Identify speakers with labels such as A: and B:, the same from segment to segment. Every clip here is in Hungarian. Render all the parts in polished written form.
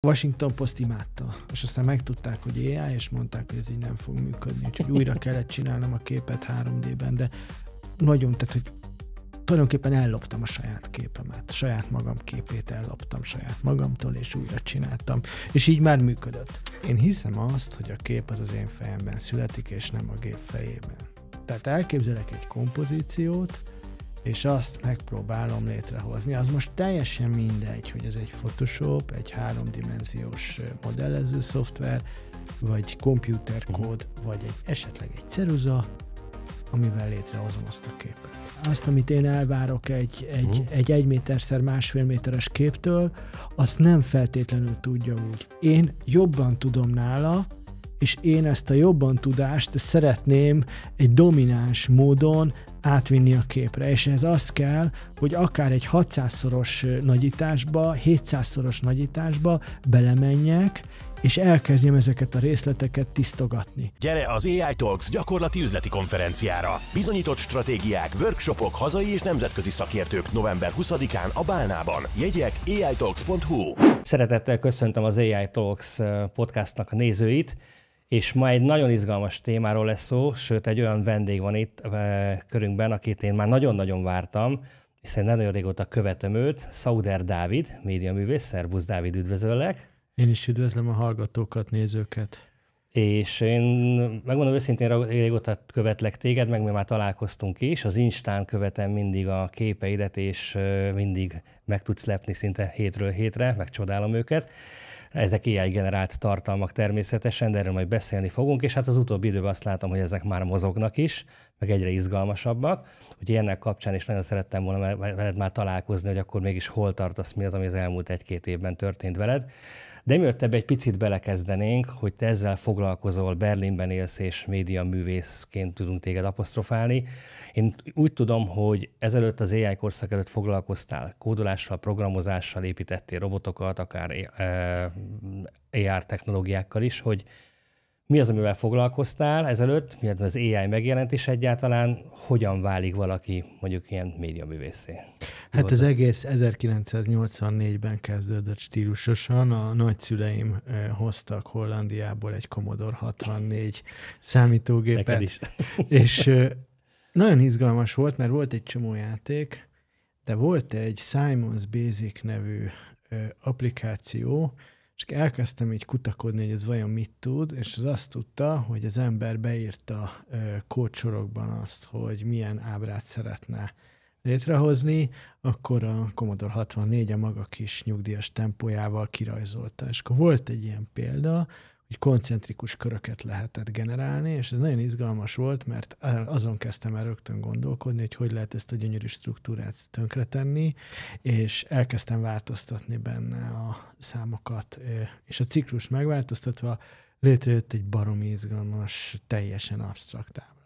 A: Washington Post imádta, és aztán megtudták, hogy AI, és mondták, hogy ez így nem fog működni, úgyhogy újra kellett csinálnom a képet 3D-ben, de nagyon, tehát hogy tulajdonképpen elloptam a saját képemet, saját magam képét elloptam saját magamtól, és újra csináltam, és így már működött. Én hiszem azt, hogy a kép az én fejemben születik, és nem a gép fejében. Tehát elképzelek egy kompozíciót, és azt megpróbálom létrehozni. Az most teljesen mindegy, hogy ez egy Photoshop, egy 3D modellező szoftver, vagy komputerkód, vagy esetleg egy ceruza, amivel létrehozom azt a képet. Azt, amit én elvárok egy 1 méterszer másfél méteres képtől, azt nem feltétlenül tudja úgy. Én jobban tudom nála, és én ezt a jobban tudást szeretném egy domináns módon átvinni a képre, és ez az kell, hogy akár egy 600-szoros nagyításba, 700-szoros nagyításba belemenjek, és elkezdjem ezeket a részleteket tisztogatni.
B: Gyere az AI Talks gyakorlati üzleti konferenciára. Bizonyított stratégiák, workshopok, hazai és nemzetközi szakértők november 20-án a Bálnában. Jegyek aitalks.hu.
C: Szeretettel köszöntöm az AI Talks podcastnak a nézőit, és ma egy nagyon izgalmas témáról lesz szó, sőt egy olyan vendég van itt körünkben, akit én már nagyon-nagyon vártam, hiszen nagyon régóta követem őt, Sauder Dávid, médiaművész. Szervusz Dávid, üdvözöllek!
A: Én is üdvözlöm a hallgatókat, nézőket.
C: És én megmondom őszintén, régóta követlek téged, meg mi már találkoztunk is. Az Instán követem mindig a képeidet, és mindig meg tudsz lepni szinte hétről hétre, meg csodálom őket. Ezek AI generált tartalmak természetesen, de erről majd beszélni fogunk, és hát az utóbbi időben azt látom, hogy ezek már mozognak is, meg egyre izgalmasabbak. Úgyhogy ennek kapcsán is nagyon szerettem volna veled már találkozni, hogy akkor mégis hol tartasz, mi az, ami az elmúlt 1-2 évben történt veled. De mielőtt ebbe egy picit belekezdenénk, hogy te ezzel foglalkozol, Berlinben élsz és médiaművészként tudunk téged apostrofálni. Én úgy tudom, hogy ezelőtt az AI korszak előtt foglalkoztál kódolással, programozással, építettél robotokat, akár AR technológiákkal is, hogy mi az, amivel foglalkoztál ezelőtt, miért az AI megjelent is egyáltalán, hogyan válik valaki mondjuk ilyen médiaművészé?
A: Hát az egész 1984-ben kezdődött stílusosan. A nagyszüleim hoztak Hollandiából egy Commodore 64 számítógépet.
C: Neked is.
A: És nagyon izgalmas volt, mert volt egy csomó játék, de volt egy Simon's Basic nevű applikáció, és elkezdtem így kutakodni, hogy ez vajon mit tud, és az azt tudta, hogy az ember beírta kódsorokban azt, hogy milyen ábrát szeretne létrehozni, akkor a Commodore 64 a maga kis nyugdíjas tempójával kirajzolta. És akkor volt egy ilyen példa, hogy koncentrikus köröket lehetett generálni, és ez nagyon izgalmas volt, mert azon kezdtem el rögtön gondolkodni, hogy lehet ezt a gyönyörű struktúrát tönkretenni, és elkezdtem változtatni benne a számokat, és a ciklus megváltoztatva létrejött egy baromi izgalmas, teljesen absztrakt ábra.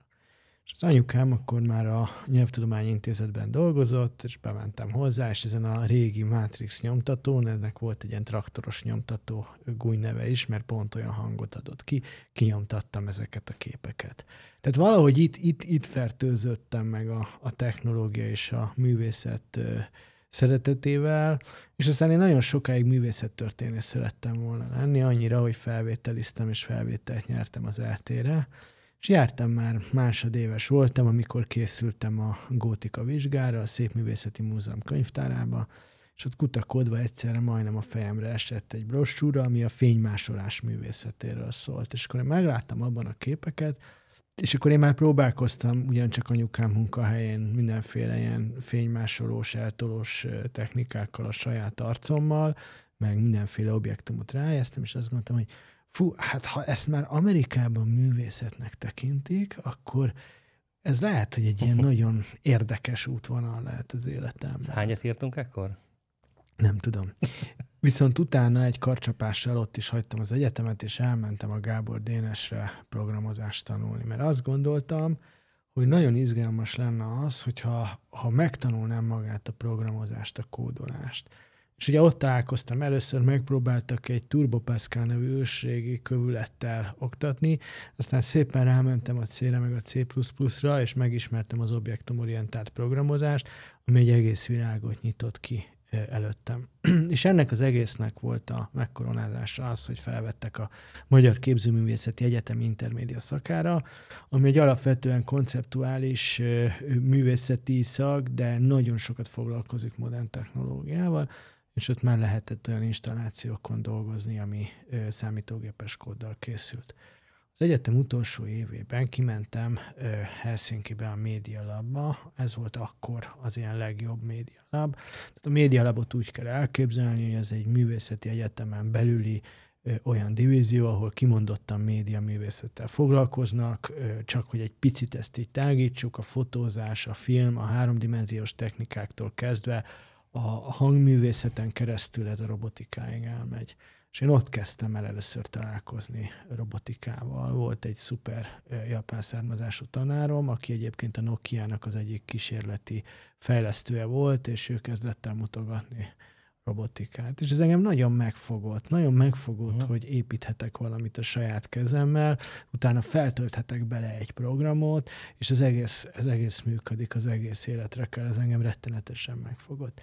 A: És az anyukám akkor már a Nyelvtudományi Intézetben dolgozott, és bementem hozzá, és ezen a régi Matrix nyomtatón, ennek volt egy ilyen traktoros nyomtató gúnyneve is, mert pont olyan hangot adott ki, kinyomtattam ezeket a képeket. Tehát valahogy itt fertőzöttem meg a technológia és a művészet szeretetével, és aztán én nagyon sokáig művészettörténész szerettem volna lenni, annyira, hogy felvételiztem és felvételt nyertem az ELTE-re, és jártam már másodéves voltam, amikor készültem a gótika vizsgára, a Szépművészeti Múzeum könyvtárába, és ott kutakodva egyszerre majdnem a fejemre esett egy brossúra, ami a fénymásolás művészetéről szólt. És akkor én megláttam abban a képeket, és akkor én már próbálkoztam ugyancsak anyukám munkahelyén mindenféle ilyen fénymásolós, eltolós technikákkal a saját arcommal, meg mindenféle objektumot ráhelyeztem, és azt gondoltam, hogy hát ha ezt már Amerikában művészetnek tekintik, akkor ez lehet, hogy egy ilyen nagyon érdekes útvonal lehet az életemben.
C: Hányat írtunk ekkor?
A: Nem tudom. Viszont utána egy karcsapással ott is hagytam az egyetemet, és elmentem a Gábor Dénesre programozást tanulni, mert azt gondoltam, hogy nagyon izgalmas lenne az, hogyha megtanulnám magát a programozást, a kódolást. És ugye ott találkoztam először, megpróbáltak egy Turbo Pascal nevű ősrégi kövülettel oktatni, aztán szépen rámentem a C-re meg a C++-ra, és megismertem az objektumorientált programozást, ami egy egész világot nyitott ki előttem. És ennek az egésznek volt a megkoronázása az, hogy felvettek a Magyar Képzőművészeti Egyetem intermédia szakára, ami egy alapvetően konceptuális művészeti szak, de nagyon sokat foglalkozik modern technológiával, és ott már lehetett olyan installációkon dolgozni, ami számítógépes kóddal készült. Az egyetem utolsó évében kimentem Helsinkibe a Media Labba, ez volt akkor az ilyen legjobb Media Lab. Tehát a Media Labot úgy kell elképzelni, hogy ez egy művészeti egyetemen belüli olyan divízió, ahol kimondottan média művészettel foglalkoznak, csak hogy egy picit ezt így tágítsuk, a fotózás, a film, a háromdimenziós technikáktól kezdve a hangművészeten keresztül ez a robotikáig elmegy. És én ott kezdtem el először találkozni robotikával. Volt egy szuper japán származású tanárom, aki egyébként a Nokia-nak az egyik kísérleti fejlesztője volt, és ő kezdett el mutogatni robotikát. És ez engem nagyon megfogott, hogy építhetek valamit a saját kezemmel, utána feltölthetek bele egy programot, és az egész működik, az egész életre kell, ez engem rettenetesen megfogott.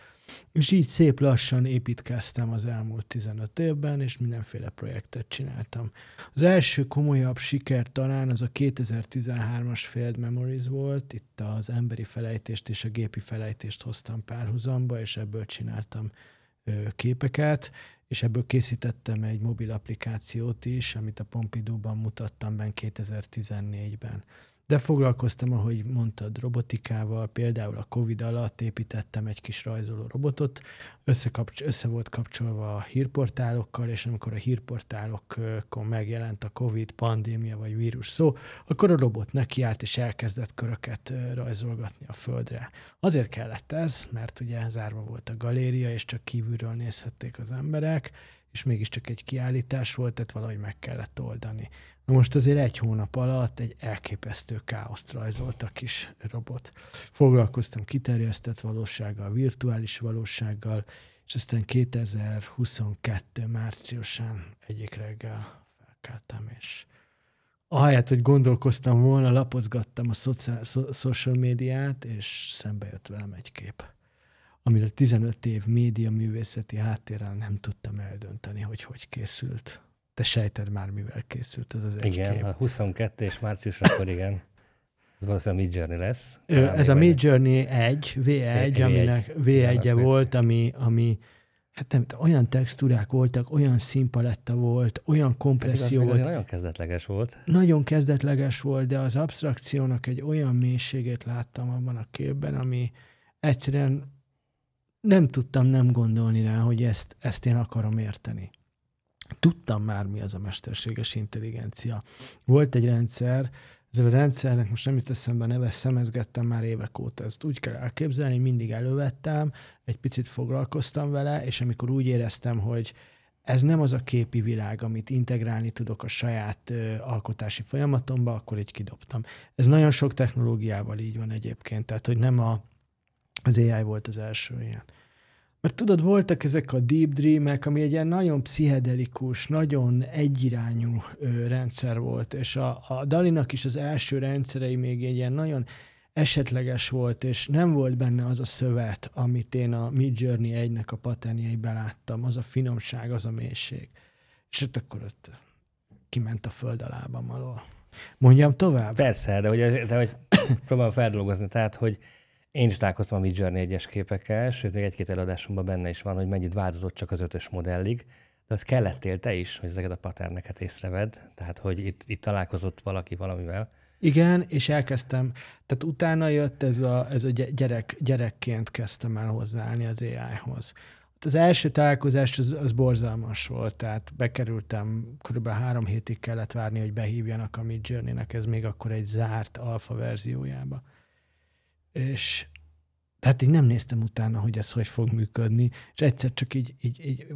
A: És így szép lassan építkeztem az elmúlt 15 évben, és mindenféle projektet csináltam. Az első komolyabb siker talán az a 2013-as Failed Memories volt, itt az emberi felejtést és a gépi felejtést hoztam párhuzamba, és ebből csináltam képeket, és ebből készítettem egy mobil applikációt is, amit a Pompidou-ban mutattam benne 2014-ben. De foglalkoztam, ahogy mondtad, robotikával, például a Covid alatt építettem egy kis rajzoló robotot, össze volt kapcsolva a hírportálokkal, és amikor a hírportálokon megjelent a Covid, pandémia vagy vírus szó, akkor a robot nekiállt és elkezdett köröket rajzolgatni a földre. Azért kellett ez, mert ugye zárva volt a galéria, és csak kívülről nézhették az emberek, és mégiscsak egy kiállítás volt, tehát valahogy meg kellett oldani. Na most azért egy hónap alatt egy elképesztő káoszt rajzolt a kis robot. Foglalkoztam kiterjesztett valósággal, virtuális valósággal, és aztán 2022 márciusán egyik reggel felkeltem, és ahelyett, hogy gondolkoztam volna, lapozgattam a social médiát, és szembe jött velem egy kép, amire 15 év média művészeti háttérrel nem tudtam eldönteni, hogy készült. Te sejted már, mivel készült ez az egy
C: igen,
A: kép.
C: A 22 és márciusrakor igen. Ez valószínűleg Midjourney lesz.
A: Ez a Midjourney V1, aminek V1-e volt, ami hát nem, olyan textúrák voltak, olyan színpaletta volt, olyan kompresszió volt.
C: Nagyon kezdetleges volt.
A: Nagyon kezdetleges volt, de az absztrakciónak egy olyan mélységét láttam abban a képben, ami egyszerűen nem tudtam nem gondolni rá, hogy ezt én akarom érteni. Tudtam már, mi az a mesterséges intelligencia. Volt egy rendszer, ezzel a rendszernek most nem jut eszembe a neve, szemezgettem már évek óta. Ezt úgy kell elképzelni, mindig elővettem, egy picit foglalkoztam vele, és amikor úgy éreztem, hogy ez nem az a képi világ, amit integrálni tudok a saját alkotási folyamatomba, akkor így kidobtam. Ez nagyon sok technológiával így van egyébként, tehát hogy nem az AI volt az első ilyen. Mert tudod, voltak ezek a Deep Dream-ek, ami egy ilyen nagyon pszichedelikus, nagyon egyirányú rendszer volt, és a DALL-E-nak is az első rendszerei még egy ilyen nagyon esetleges volt, és nem volt benne az a szövet, amit én a Midjourney 1-nek a patternjeiben láttam, az a finomság, az a mélység. És ott akkor ott kiment a föld a lábam alól. Mondjam tovább?
C: Persze, de hogy próbálom feldolgozni, tehát, hogy én is találkoztam a Midjourney 1-es képekkel, sőt, még egy-két előadásomban benne is van, hogy mennyit változott csak az 5-ös modellig, de az kellettél te is, hogy ezeket a patterneket észrevedd, tehát, hogy itt találkozott valaki valamivel.
A: Igen, és elkezdtem, tehát utána jött ez a gyerekként kezdtem el hozzáállni az AI-hoz. Az első találkozás az borzalmas volt, tehát bekerültem, kb. 3 hétig kellett várni, hogy behívjanak a Midjourney-nek, ez még akkor egy zárt alfa verziójába. És tehát így nem néztem utána, hogy ez hogy fog működni, és egyszer csak így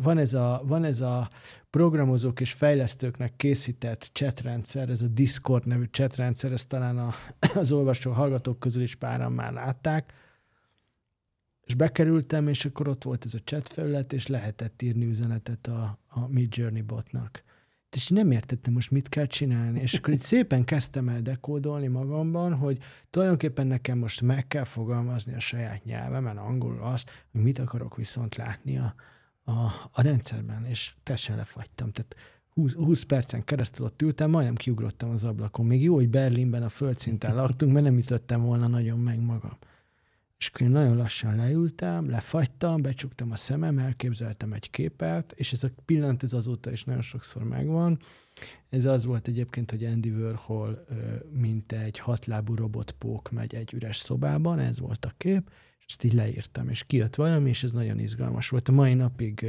A: van ez a programozók és fejlesztőknek készített chatrendszer, ez a Discord nevű chatrendszer, ezt talán az olvasó hallgatók közül is páran már látták, és bekerültem, és akkor ott volt ez a chat felület, és lehetett írni üzenetet a Midjourney botnak. és nem értettem most mit kell csinálni. És akkor így szépen kezdtem el dekódolni magamban, hogy tulajdonképpen nekem most meg kell fogalmazni a saját nyelvemen, angolul azt, hogy mit akarok viszont látni a rendszerben, és teljesen lefagytam. Tehát 20 percen keresztül ott ültem, majdnem kiugrottam az ablakon. Még jó, hogy Berlinben a földszinten laktunk, mert nem ütöttem volna nagyon meg magam. És akkor én nagyon lassan leültem, lefagytam, becsuktam a szemem, elképzeltem egy képet, és ez a pillanat ez azóta is nagyon sokszor megvan. Ez az volt egyébként, hogy Andy Warhol mint egy 6 lábú robotpók megy egy üres szobában, ez volt a kép, és ezt így leírtam, és kijött valami, és ez nagyon izgalmas volt. A mai napig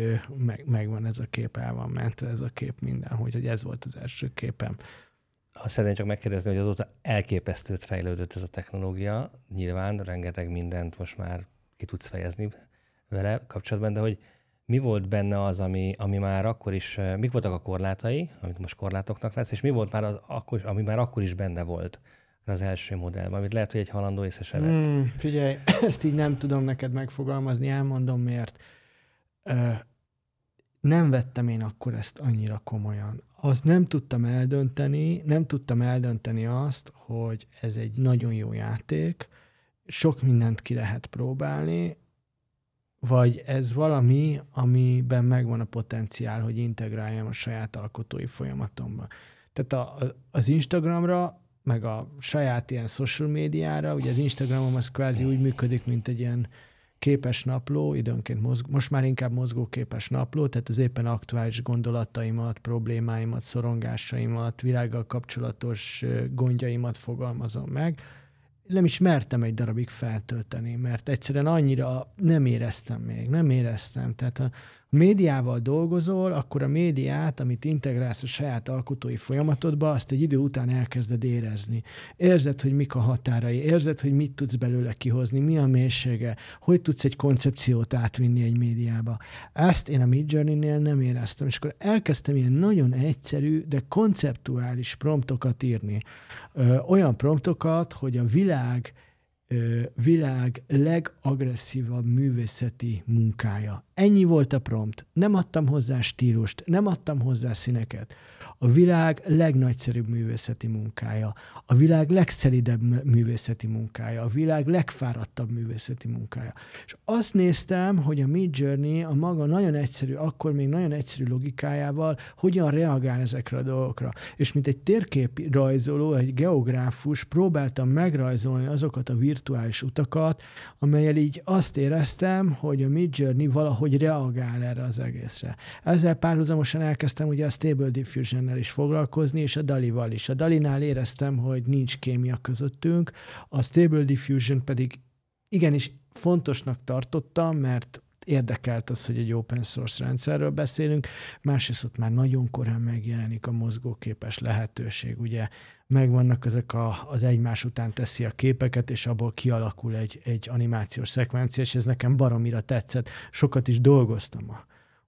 A: megvan ez a kép, el van mentve ez a kép mindenhogy, hogy ez volt az első képem.
C: Azt szeretném csak megkérdezni, hogy azóta elképesztőt fejlődött ez a technológia. Nyilván rengeteg mindent most már ki tudsz fejezni vele kapcsolatban, de hogy mi volt benne az, ami már akkor is, mik voltak a korlátai, amit most korlátoknak lesz, és mi volt már ami már akkor is benne volt az első modellben, amit lehet, hogy egy halandó észre se vett.
A: Figyelj, ezt így nem tudom neked megfogalmazni, elmondom miért. Nem vettem én akkor ezt annyira komolyan. Azt nem tudtam eldönteni azt, hogy ez egy nagyon jó játék, sok mindent ki lehet próbálni, vagy ez valami, amiben megvan a potenciál, hogy integráljam a saját alkotói folyamatomba. Tehát az Instagramra, meg a saját ilyen social médiára, ugye az Instagramom az kvázi úgy működik, mint egy ilyen képes napló, időnként most már inkább mozgóképes napló, tehát az éppen aktuális gondolataimat, problémáimat, szorongásaimat, világgal kapcsolatos gondjaimat fogalmazom meg. Nem is mertem egy darabig feltölteni, mert egyszerűen annyira nem éreztem. Tehát ha médiával dolgozol, akkor a médiát, amit integrálsz a saját alkotói folyamatodba, azt egy idő után elkezded érezni. Érzed, hogy mik a határai, érzed, hogy mit tudsz belőle kihozni, mi a mélysége, hogy tudsz egy koncepciót átvinni egy médiába. Ezt én a Midjourney-nél nem éreztem, és akkor elkezdtem ilyen nagyon egyszerű, de konceptuális promptokat írni. Olyan promptokat, hogy a világ legagresszívabb művészeti munkája. Ennyi volt a prompt. Nem adtam hozzá stílust, nem adtam hozzá színeket. A világ legnagyszerűbb művészeti munkája, a világ legszelidebb művészeti munkája, a világ legfáradtabb művészeti munkája. És azt néztem, hogy a Midjourney a maga nagyon egyszerű, akkor még nagyon egyszerű logikájával hogyan reagál ezekre a dolgokra. És mint egy térképrajzoló, egy geográfus próbáltam megrajzolni azokat a virtuális utakat, amellyel így azt éreztem, hogy a Midjourney valahogy reagál erre az egészre. Ezzel párhuzamosan elkezdtem ugye a Stable Diffusionnel is foglalkozni, és a DALL-val is. A DALL-nál éreztem, hogy nincs kémia közöttünk, a Stable Diffusion pedig igenis fontosnak tartottam, mert érdekelt az, hogy egy open source rendszerről beszélünk, másrészt ott már nagyon korán megjelenik a mozgóképes lehetőség, ugye megvannak ezek az egymás után teszi a képeket, és abból kialakul egy animációs szekvencia, és ez nekem baromira tetszett. Sokat is dolgoztam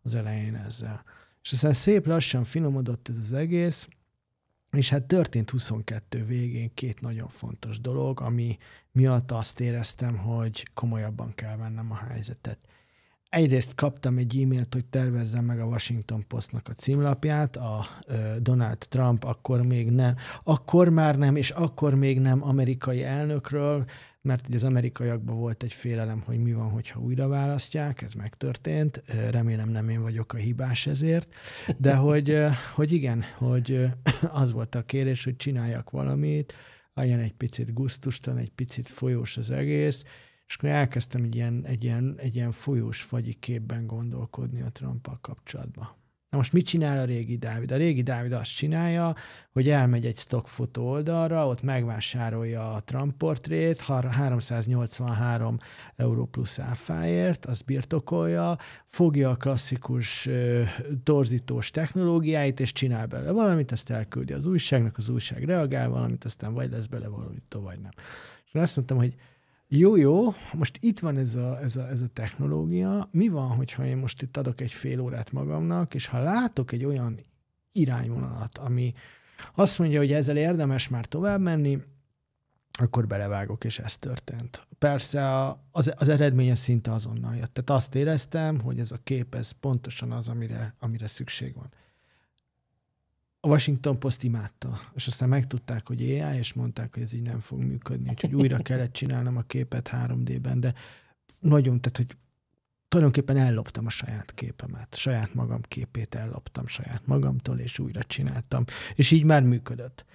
A: az elején ezzel. És aztán szép lassan finomodott ez az egész, és hát történt 22 végén 2 nagyon fontos dolog, ami miatt azt éreztem, hogy komolyabban kell vennem a helyzetet. Egyrészt kaptam egy e-mailt, hogy tervezzem meg a Washington Postnak a címlapját, a Donald Trump akkor még nem amerikai elnökről, mert az amerikaiakban volt egy félelem, hogy mi van, hogyha újra választják, ez megtörtént, remélem nem én vagyok a hibás ezért, de hogy igen, hogy az volt a kérés, hogy csináljak valamit, legyen egy picit gusztustalan, egy picit folyós az egész, és akkor elkezdtem egy ilyen folyós fagyi képben gondolkodni a Trumpal kapcsolatban. Na most mit csinál a régi Dávid? A régi Dávid azt csinálja, hogy elmegy egy stockfotó oldalra, ott megvásárolja a Trump portrét, 383 euró plusz áfáért, azt birtokolja, fogja a klasszikus torzítós technológiáit, és csinál belőle valamit, ezt elküldi az újságnak, az újság reagál valamit, aztán vagy lesz bele valami, vagy nem. És azt mondtam, hogy jó, most itt van ez a technológia, mi van, hogyha én most itt adok egy fél órát magamnak, és ha látok egy olyan irányvonalat, ami azt mondja, hogy ezzel érdemes már tovább menni, akkor belevágok, és ez történt. Persze az eredménye szinte azonnal jött. Tehát azt éreztem, hogy ez a kép, ez pontosan az, amire szükség van. a Washington Post imádta, és aztán megtudták, hogy AI, és mondták, hogy ez így nem fog működni, úgyhogy újra kellett csinálnom a képet 3D-ben, de nagyon, tehát, hogy tulajdonképpen elloptam a saját képemet, saját magam képét elloptam saját magamtól, és újra csináltam, és így már működött.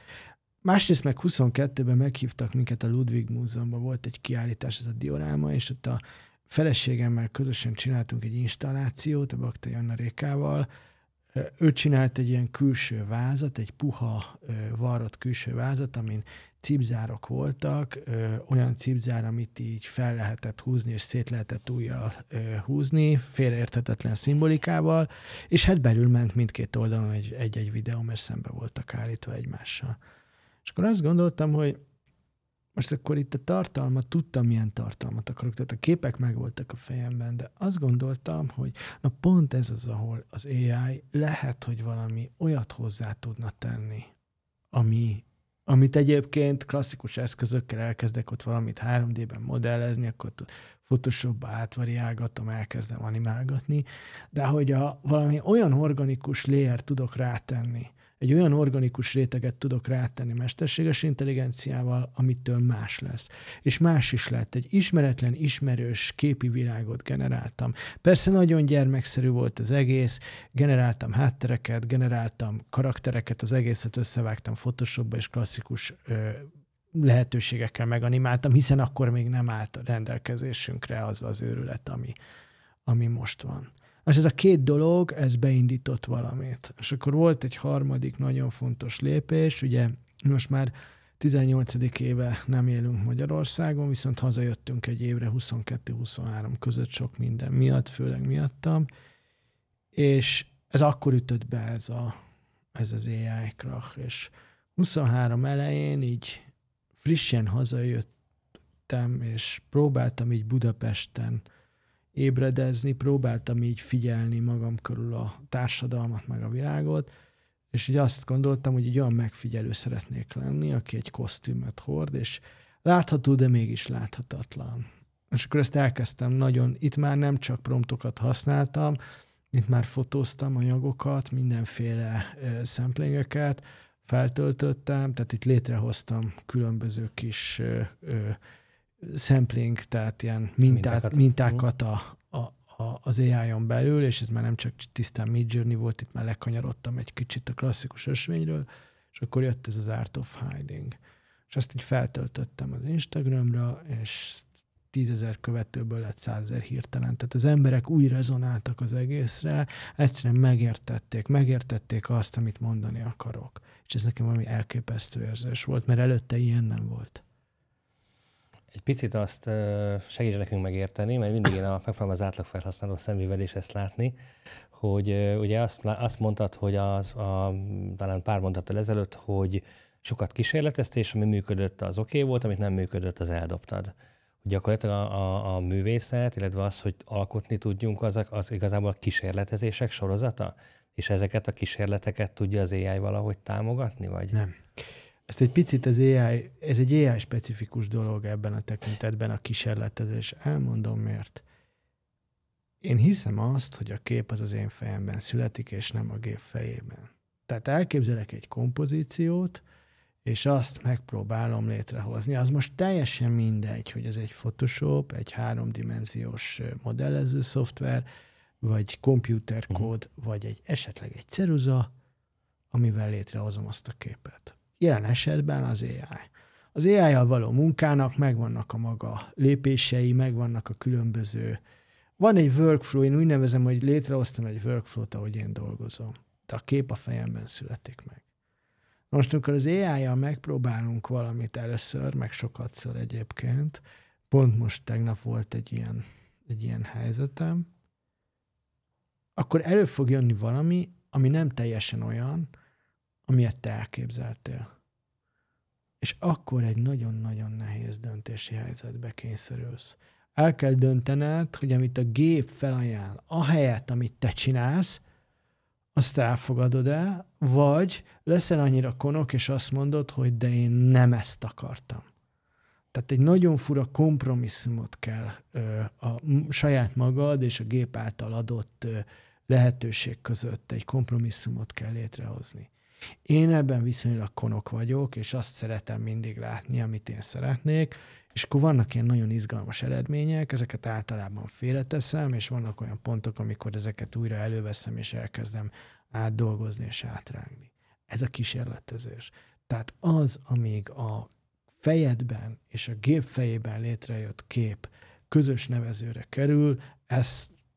A: Másrészt meg 22-ben meghívtak minket a Ludwig Múzeumban, volt egy kiállítás, ez a dioráma, és ott a feleségemmel közösen csináltunk egy installációt a Baktai Anna Rékával. Ő csinált egy ilyen külső vázat, egy puha varrott külső vázat, amin cipzárok voltak, olyan cipzár, amit így fel lehetett húzni, és szét lehetett ujjal húzni, félreérthetetlen szimbolikával, és hát belül ment mindkét oldalon egy videó, mert szembe voltak állítva egymással. És akkor azt gondoltam, hogy most akkor itt a tartalmat, tudtam, milyen tartalmat akarok, tehát a képek megvoltak a fejemben, de azt gondoltam, hogy na pont ez az, ahol az AI lehet, hogy valami olyat hozzá tudna tenni, amit egyébként klasszikus eszközökkel elkezdek ott valamit 3D-ben modellezni, akkor Photoshopba átvariálgatom, elkezdem animálgatni, de hogy valami olyan organikus layer tudok rátenni, egy olyan organikus réteget tudok rátenni mesterséges intelligenciával, amitől más lesz. És más is lett. Egy ismeretlen, ismerős képi világot generáltam. Persze nagyon gyermekszerű volt az egész, generáltam háttereket, generáltam karaktereket, az egészet összevágtam Photoshopba, és klasszikus lehetőségekkel meganimáltam, hiszen akkor még nem állt a rendelkezésünkre az őrület, ami most van. És ez a két dolog, ez beindított valamit. És akkor volt egy harmadik nagyon fontos lépés, ugye most már 18. éve nem élünk Magyarországon, viszont hazajöttünk egy évre 22-23 között sok minden miatt, főleg miattam, és ez akkor ütött be ez az AI krach, és 23 elején így frissen hazajöttem, és próbáltam így Budapesten ébredezni, próbáltam így figyelni magam körül a társadalmat, meg a világot, és így azt gondoltam, hogy egy olyan megfigyelő szeretnék lenni, aki egy kosztümöt hord, és látható, de mégis láthatatlan. És akkor ezt elkezdtem nagyon, itt már nem csak promptokat használtam, itt már fotóztam anyagokat, mindenféle samplingeket, feltöltöttem, tehát itt létrehoztam különböző kis sampling, tehát ilyen mintákat az AI-on belül, és ez már nem csak tisztán Midjourney volt, itt már lekanyarodtam egy kicsit a klasszikus ösvényről, és akkor jött ez az Art of Hiding. És azt így feltöltöttem az Instagramra, és 10 000 követőből lett 100 000 hirtelen. Tehát az emberek úgy rezonáltak az egészre, egyszerűen megértették azt, amit mondani akarok. És ez nekem valami elképesztő érzés volt, mert előtte ilyen nem volt.
C: Egy picit azt segíts nekünk megérteni, mert mindig én megpróbálom az átlagfelhasználó szemével is ezt látni, hogy ugye azt mondtad, hogy talán pár mondattal ezelőtt, hogy sokat kísérleteztél, és ami működött, az oké volt, amit nem működött, az eldobtad. Gyakorlatilag a művészet, illetve az, hogy alkotni tudjunk, az igazából a kísérletezések sorozata? És ezeket a kísérleteket tudja az AI valahogy támogatni? Vagy?
A: Nem. Ezt egy picit ez egy AI specifikus dolog ebben a tekintetben a kísérletezés. Elmondom miért. Én hiszem azt, hogy a kép az én fejemben születik, és nem a gép fejében. Tehát elképzelek egy kompozíciót, és azt megpróbálom létrehozni. Az most teljesen mindegy, hogy ez egy Photoshop, egy 3D modellező szoftver, vagy computerkód, vagy esetleg egy ceruza, amivel létrehozom azt a képet. Jelen esetben az AI. Az AI-jal való munkának megvannak a maga lépései, megvannak a különböző... Van egy workflow, én úgy nevezem, hogy létrehoztam egy workflow-t, ahogy én dolgozom. De a kép a fejemben születik meg. Most, amikor az AI-jal megpróbálunk valamit először, meg sokatszor egyébként, pont most tegnap volt egy ilyen helyzetem, akkor elő fog jönni valami, ami nem teljesen olyan, amilyet te elképzeltél. És akkor egy nagyon-nagyon nehéz döntési helyzetbe kényszerülsz. El kell döntened, hogy amit a gép felajánl, ahelyett, amit te csinálsz, azt elfogadod el, vagy leszel annyira konok, és azt mondod, hogy de én nem ezt akartam. Tehát egy nagyon fura kompromisszumot kell a saját magad és a gép által adott lehetőség között egy kompromisszumot kell létrehozni. Én ebben viszonylag konok vagyok, és azt szeretem mindig látni, amit én szeretnék, és akkor vannak ilyen nagyon izgalmas eredmények, ezeket általában félreteszem, és vannak olyan pontok, amikor ezeket újra előveszem, és elkezdem átdolgozni és átrágni. Ez a kísérletezés. Tehát az, amíg a fejedben és a gép fejében létrejött kép közös nevezőre kerül,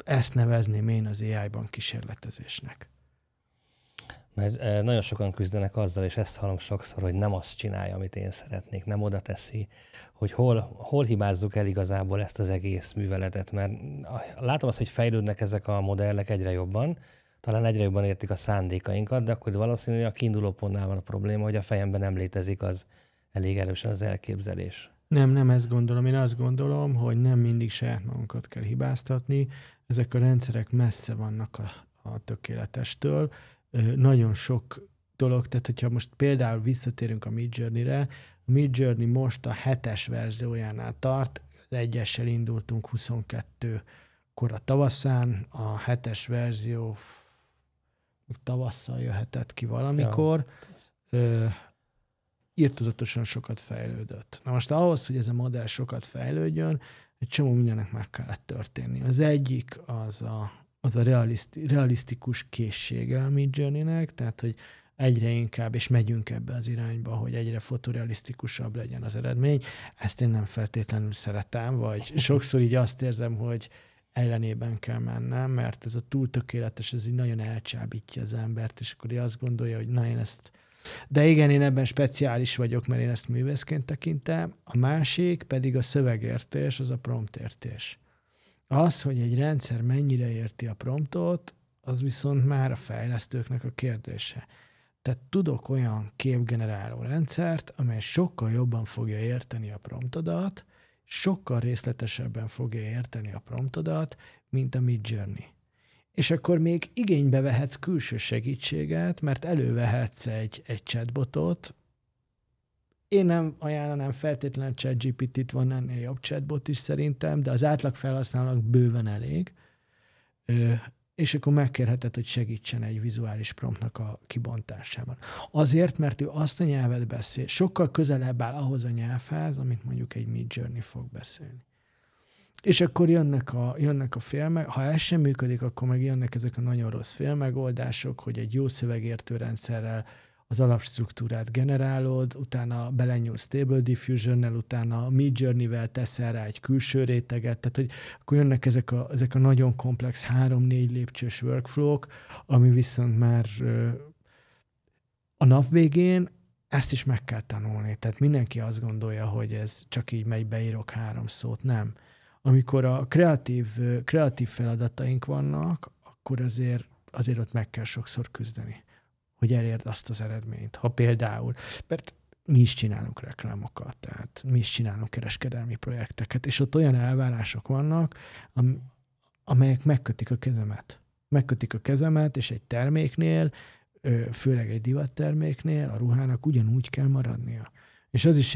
A: ezt nevezném én az AI-ban kísérletezésnek.
C: Mert nagyon sokan küzdenek azzal, és ezt hallom sokszor, hogy nem azt csinálja, amit én szeretnék, nem oda teszi, hogy hol hibázzuk el igazából ezt az egész műveletet, mert látom azt, hogy fejlődnek ezek a modellek egyre jobban, talán egyre jobban értik a szándékainkat, de akkor valószínűleg a kiinduló pontnál van a probléma, hogy a fejemben nem létezik az elég erősen az elképzelés.
A: Nem ezt gondolom. Én azt gondolom, hogy nem mindig saját magunkat kell hibáztatni. Ezek a rendszerek messze vannak a tökéletestől. Nagyon sok dolog, tehát hogyha most például visszatérünk a Midjourney-re, a Midjourney most a 7-es verziójánál tart, az 1-essel indultunk 22-kor a tavaszán, a 7-es verzió tavasszal jöhetett ki valamikor, irtózatosan sokat fejlődött. Na most ahhoz, hogy ez a modell sokat fejlődjön, egy csomó mindennek meg kellett történni. Az egyik az a realisztikus készsége a Midjourney-nek, tehát hogy egyre inkább, és megyünk ebbe az irányba, hogy egyre fotorealisztikusabb legyen az eredmény. Ezt én nem feltétlenül szeretem, vagy sokszor így azt érzem, hogy ellenében kell mennem, mert ez a túl tökéletes, ez így nagyon elcsábítja az embert, és akkor azt gondolja, hogy na én ezt... De igen, én ebben speciális vagyok, mert én ezt művészként tekintem. A másik pedig a szövegértés, az a promptértés. Az, hogy egy rendszer mennyire érti a promptot, az viszont már a fejlesztőknek a kérdése. Tehát tudok olyan képgeneráló rendszert, amely sokkal jobban fogja érteni a promptodat, sokkal részletesebben fogja érteni a promptodat, mint a Midjourney. És akkor még igénybe vehetsz külső segítséget, mert elővehetsz egy chatbotot. Én nem ajánlanám feltétlenül ChatGPT-t, van ennél jobb chatbot is szerintem, de az átlag felhasználónak bőven elég. És akkor megkérheted, hogy segítsen egy vizuális promptnak a kibontásában. Azért, mert ő azt a nyelvet beszél, sokkal közelebb áll ahhoz a nyelvhez, amit mondjuk egy Midjourney fog beszélni. És akkor jönnek a félmek, ha ez sem működik, akkor meg jönnek ezek a nagyon rossz félmegoldások, hogy egy jó szövegértő rendszerrel az alapstruktúrát generálod, utána belenyúlsz Stable Diffusionnel, utána Midjourney-vel teszel rá egy külső réteget, tehát hogy akkor jönnek ezek a nagyon komplex 3-4 lépcsős workflow-k, ami viszont már a nap végén ezt is meg kell tanulni. Tehát mindenki azt gondolja, hogy ez csak így megy, beírok 3 szót. Nem. Amikor a kreatív feladataink vannak, akkor azért ott meg kell sokszor küzdeni, hogy elérd azt az eredményt. Ha például, mert mi is csinálunk reklámokat, tehát mi is csinálunk kereskedelmi projekteket, és ott olyan elvárások vannak, amelyek megkötik a kezemet. Megkötik a kezemet, és egy terméknél, főleg egy divatterméknél a ruhának ugyanúgy kell maradnia. És ez is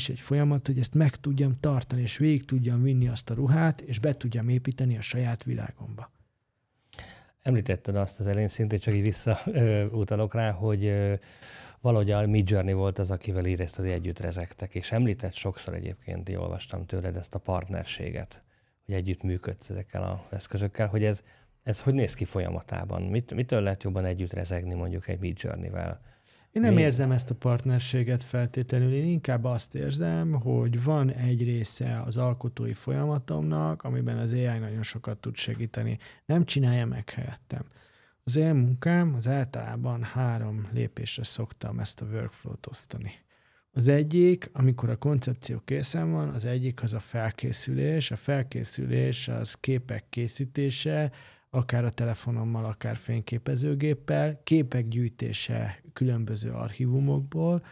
A: egy folyamat, hogy ezt meg tudjam tartani, és végig tudjam vinni azt a ruhát, és be tudjam építeni a saját világomba.
C: Említetted azt az elején, szintén csak így visszautalok rá, hogy valahogy a Midjourney volt az, akivel érezted, hogy együtt rezegtek, és említett sokszor egyébként, én olvastam tőled ezt a partnerséget, hogy együtt működsz ezekkel az eszközökkel, hogy ez hogy néz ki folyamatában? Mitől lehet jobban együtt rezegni mondjuk egy Midjourney-vel?
A: Én nem érzem ezt a partnerséget feltétlenül, én inkább azt érzem, hogy van egy része az alkotói folyamatomnak, amiben az AI nagyon sokat tud segíteni. Nem csinálja meg helyettem. Az én munkám az általában 3 lépésre szoktam ezt a workflow-t osztani. Az egyik, amikor a koncepció készen van, az egyik az a felkészülés. A felkészülés az képek készítése, akár a telefonommal, akár fényképezőgéppel, képek gyűjtése különböző archívumokból,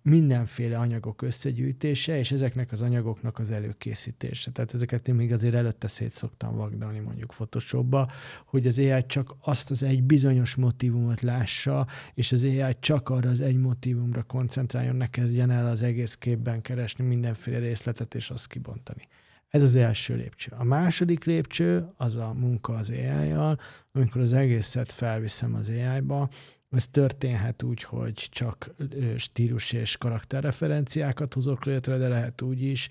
A: mindenféle anyagok összegyűjtése, és ezeknek az anyagoknak az előkészítése. Tehát ezeket én még azért előtte szét szoktam vagdalni mondjuk Photoshopba, hogy az AI csak azt az egy bizonyos motívumot lássa, és az AI csak arra az egy motívumra koncentráljon, ne kezdjen el az egész képben keresni mindenféle részletet, és azt kibontani. Ez az első lépcső. A második lépcső az a munka az AI-jal, amikor az egészet felviszem az AI-ba. Ez történhet úgy, hogy csak stílus és karakterreferenciákat hozok létre, de lehet úgy is.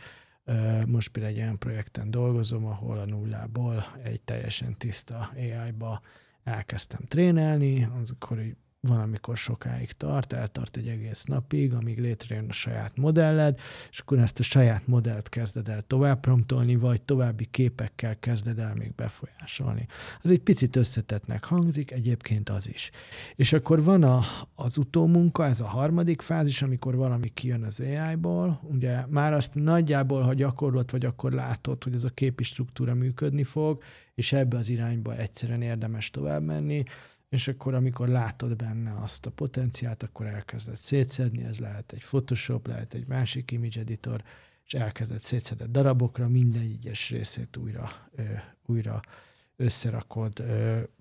A: Most például egy olyan projekten dolgozom, ahol a nullából egy teljesen tiszta AI-ba elkezdtem trénelni, akkor van, amikor sokáig eltart egy egész napig, amíg létrejön a saját modelled, és akkor ezt a saját modellt kezded el tovább promptolni, vagy további képekkel kezded el még befolyásolni. Az egy picit összetettnek hangzik, egyébként az is. És akkor van az utómunka, ez a harmadik fázis, amikor valami kijön az AI-ból, ugye már azt nagyjából, ha gyakorlod vagy, akkor látod, hogy ez a képi struktúra működni fog, és ebbe az irányba egyszerűen érdemes tovább menni, és akkor, amikor látod benne azt a potenciált, akkor elkezded szétszedni, ez lehet egy Photoshop, lehet egy másik image editor, és elkezded szétszedett darabokra, minden egyes részét újra összerakod.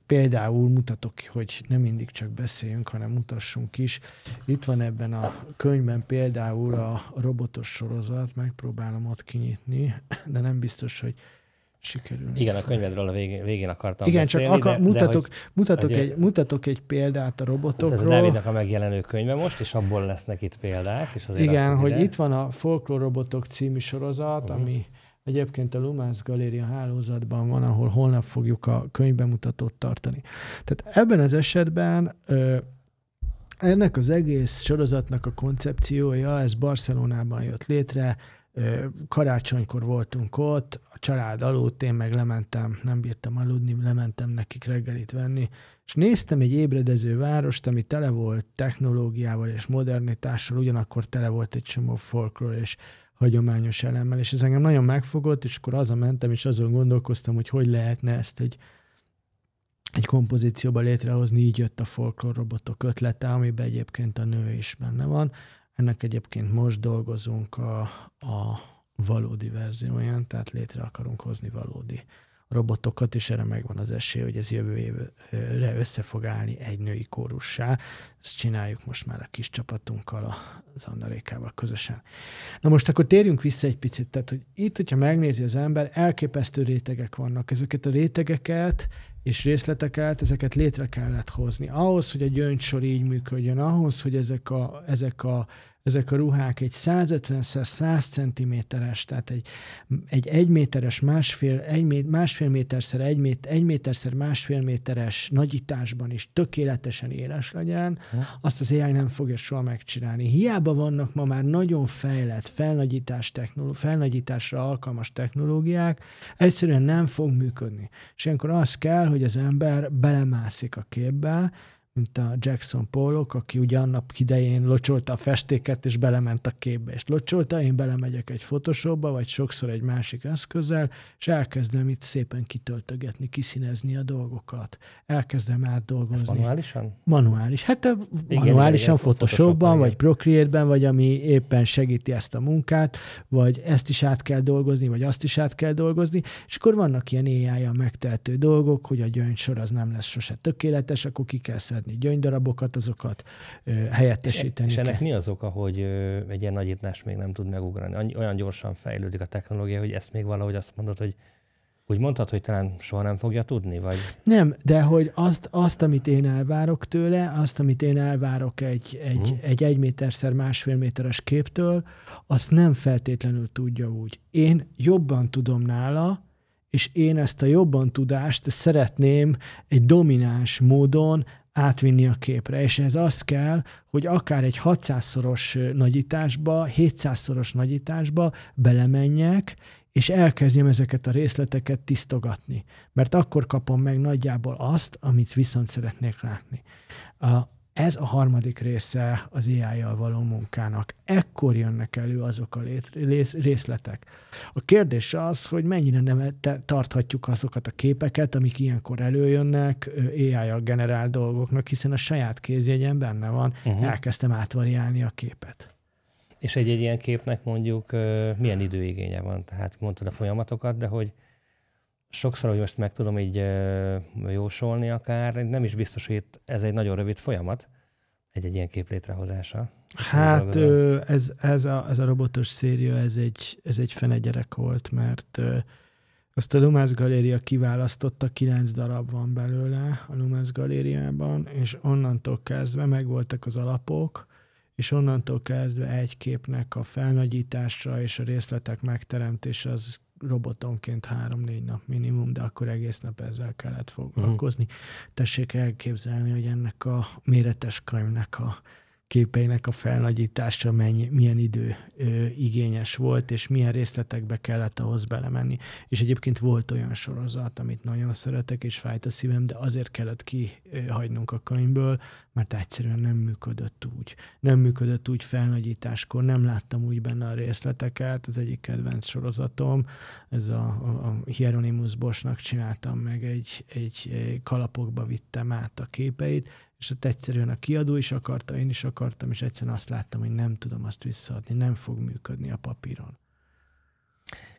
A: Például mutatok ki, hogy nem mindig csak beszéljünk, hanem mutassunk is. Itt van ebben a könyvben például a robotos sorozat, megpróbálom ott kinyitni, de nem biztos, hogy sikerül.
C: Igen, a könyvedről a végén akartam
A: igen,
C: beszélni.
A: Csak mutatok egy példát a robotokról.
C: Ez a Dávidnak a megjelenő könyve most, és abból lesznek itt példák. És
A: igen, hogy itt van a Folklór Robotok című sorozat, ami egyébként a Lumens Galéria hálózatban van, ahol holnap fogjuk a könyvbemutatót tartani. Tehát ebben az esetben ennek az egész sorozatnak a koncepciója, ez Barcelonában jött létre, karácsonykor voltunk ott, a család aludt, én meg lementem, nem bírtam aludni, lementem nekik reggelit venni, és néztem egy ébredező várost, ami tele volt technológiával és modernitással, ugyanakkor tele volt egy csomó folklór és hagyományos elemmel, és ez engem nagyon megfogott, és akkor hazamentem, és azon gondolkoztam, hogy lehetne ezt egy kompozícióba létrehozni, így jött a Folklór Robotok ötlete, amiben egyébként a nő is benne van. Ennek egyébként most dolgozunk a valódi verzióján, tehát létre akarunk hozni valódi robotokat, és erre megvan az esély, hogy ez jövő évre össze fog állni egy női kórussá. Ezt csináljuk most már a kis csapatunkkal, az Anna Rékával közösen. Na most akkor térjünk vissza egy picit, tehát hogy itt, hogyha megnézi az ember, elképesztő rétegek vannak. Ezeket a rétegeket és részleteket, ezeket létre kellett hozni. Ahhoz, hogy a gyöngysor így működjön, ahhoz, hogy ezek a ruhák egy 150x100 cm-es, tehát egy 1 méteres, másfél méterszer 1 méterszer másfél méteres nagyításban is tökéletesen éles legyen, azt az AI nem fogja soha megcsinálni. Hiába vannak ma már nagyon fejlett felnagyításra alkalmas technológiák, egyszerűen nem fog működni. És ilyenkor az kell, hogy az ember belemászik a képbe, mint a Jackson Pollock, aki ugye annak idején locsolta a festéket, és belement a képbe, és locsolta, én belemegyek egy Photoshopba, vagy sokszor egy másik eszközzel, és elkezdem itt szépen kitöltögetni, kiszínezni a dolgokat. Elkezdem átdolgozni.
C: Ez manuálisan?
A: Manuális. Hát manuálisan Photoshopban, vagy Procreate-ben, vagy ami éppen segíti ezt a munkát, vagy ezt is át kell dolgozni, vagy azt is át kell dolgozni, és akkor vannak ilyen AI-jal megtehető dolgok, hogy a gyöngysor az nem lesz sose tökéletes, akkor ki kell szedni gyöngydarabokat, azokat helyettesíteni.
C: És ennek mi az oka, hogy egy ilyen nagyítás még nem tud megugrani? Olyan gyorsan fejlődik a technológia, hogy ezt még valahogy azt mondod, hogy úgy mondtad, hogy talán soha nem fogja tudni? Vagy?
A: Nem, de hogy azt, amit én elvárok tőle, amit én elvárok egy 1 méterszer másfél méteres képtől, azt nem feltétlenül tudja úgy. Én jobban tudom nála, és én ezt a jobban tudást szeretném egy domináns módon átvinni a képre. És ez az kell, hogy akár egy 600-szoros nagyításba, 700-szoros nagyításba belemenjek, és elkezdjem ezeket a részleteket tisztogatni. Mert akkor kapom meg nagyjából azt, amit viszont szeretnék látni. Ez a harmadik része az AI-jal való munkának. Ekkor jönnek elő azok a részletek. A kérdés az, hogy mennyire nem tarthatjuk azokat a képeket, amik ilyenkor előjönnek AI-jal generált dolgoknak, hiszen a saját kézjegyen benne van, elkezdtem átvariálni a képet.
C: És egy ilyen képnek mondjuk milyen időigénye van? Tehát mondtad a folyamatokat, de hogy sokszor, hogy most meg tudom így jósolni akár, nem is biztos, hogy ez egy nagyon rövid folyamat. egy ilyen kép létrehozása?
A: Hát ez a robotos széria, ez egy fene gyerek volt, mert azt a Lumens Galéria kiválasztotta, 9 darab van belőle a Lumens Galériában, és onnantól kezdve megvoltak az alapok, és onnantól kezdve egy képnek a felnagyítása és a részletek megteremtése az robotonként 3-4 nap minimum, de akkor egész nap ezzel kellett foglalkozni. Tessék elképzelni, hogy ennek a méretes könyvnek a képeinek a felnagyítása milyen idő igényes volt, és milyen részletekbe kellett ahhoz belemenni. És egyébként volt olyan sorozat, amit nagyon szeretek, és fájt a szívem, de azért kellett kihagynunk a könyvből, mert egyszerűen nem működött úgy. Nem működött úgy felnagyításkor, nem láttam úgy benne a részleteket. Az egyik kedvenc sorozatom, ez a Hieronymus Boschnak csináltam meg, egy kalapokba vittem át a képeit, és ott egyszerűen a kiadó is akarta, én is akartam, és egyszerűen azt láttam, hogy nem tudom azt visszaadni, nem fog működni a papíron.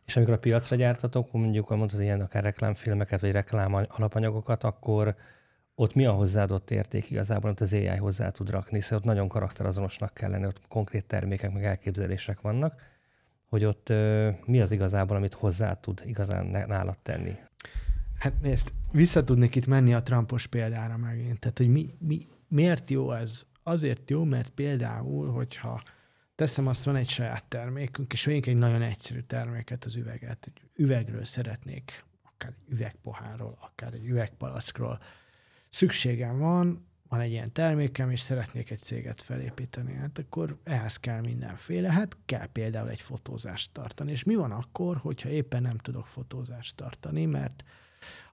C: És amikor a piacra gyártatok, mondjuk mondtad ilyen akár reklámfilmeket, vagy reklám alapanyagokat, akkor ott mi a hozzáadott érték igazából, amit az AI hozzá tud rakni, hiszen ott nagyon karakterazonosnak kell lenni, ott konkrét termékek, meg elképzelések vannak, hogy ott mi az igazából, amit hozzá tud igazán nálad tenni?
A: Hát nézd, vissza tudnék itt menni a Trumpos példára megint. Tehát, hogy miért jó ez? Azért jó, mert például, hogyha teszem azt, van egy saját termékünk, és vegyünk egy nagyon egyszerű terméket, az üveget. Egy üvegről szeretnék, akár egy üvegpohárról, akár egy üvegpalackról. Szükségem van egy ilyen termékem, és szeretnék egy céget felépíteni. Hát akkor ehhez kell mindenféle. Hát kell például egy fotózást tartani. És mi van akkor, hogyha éppen nem tudok fotózást tartani, mert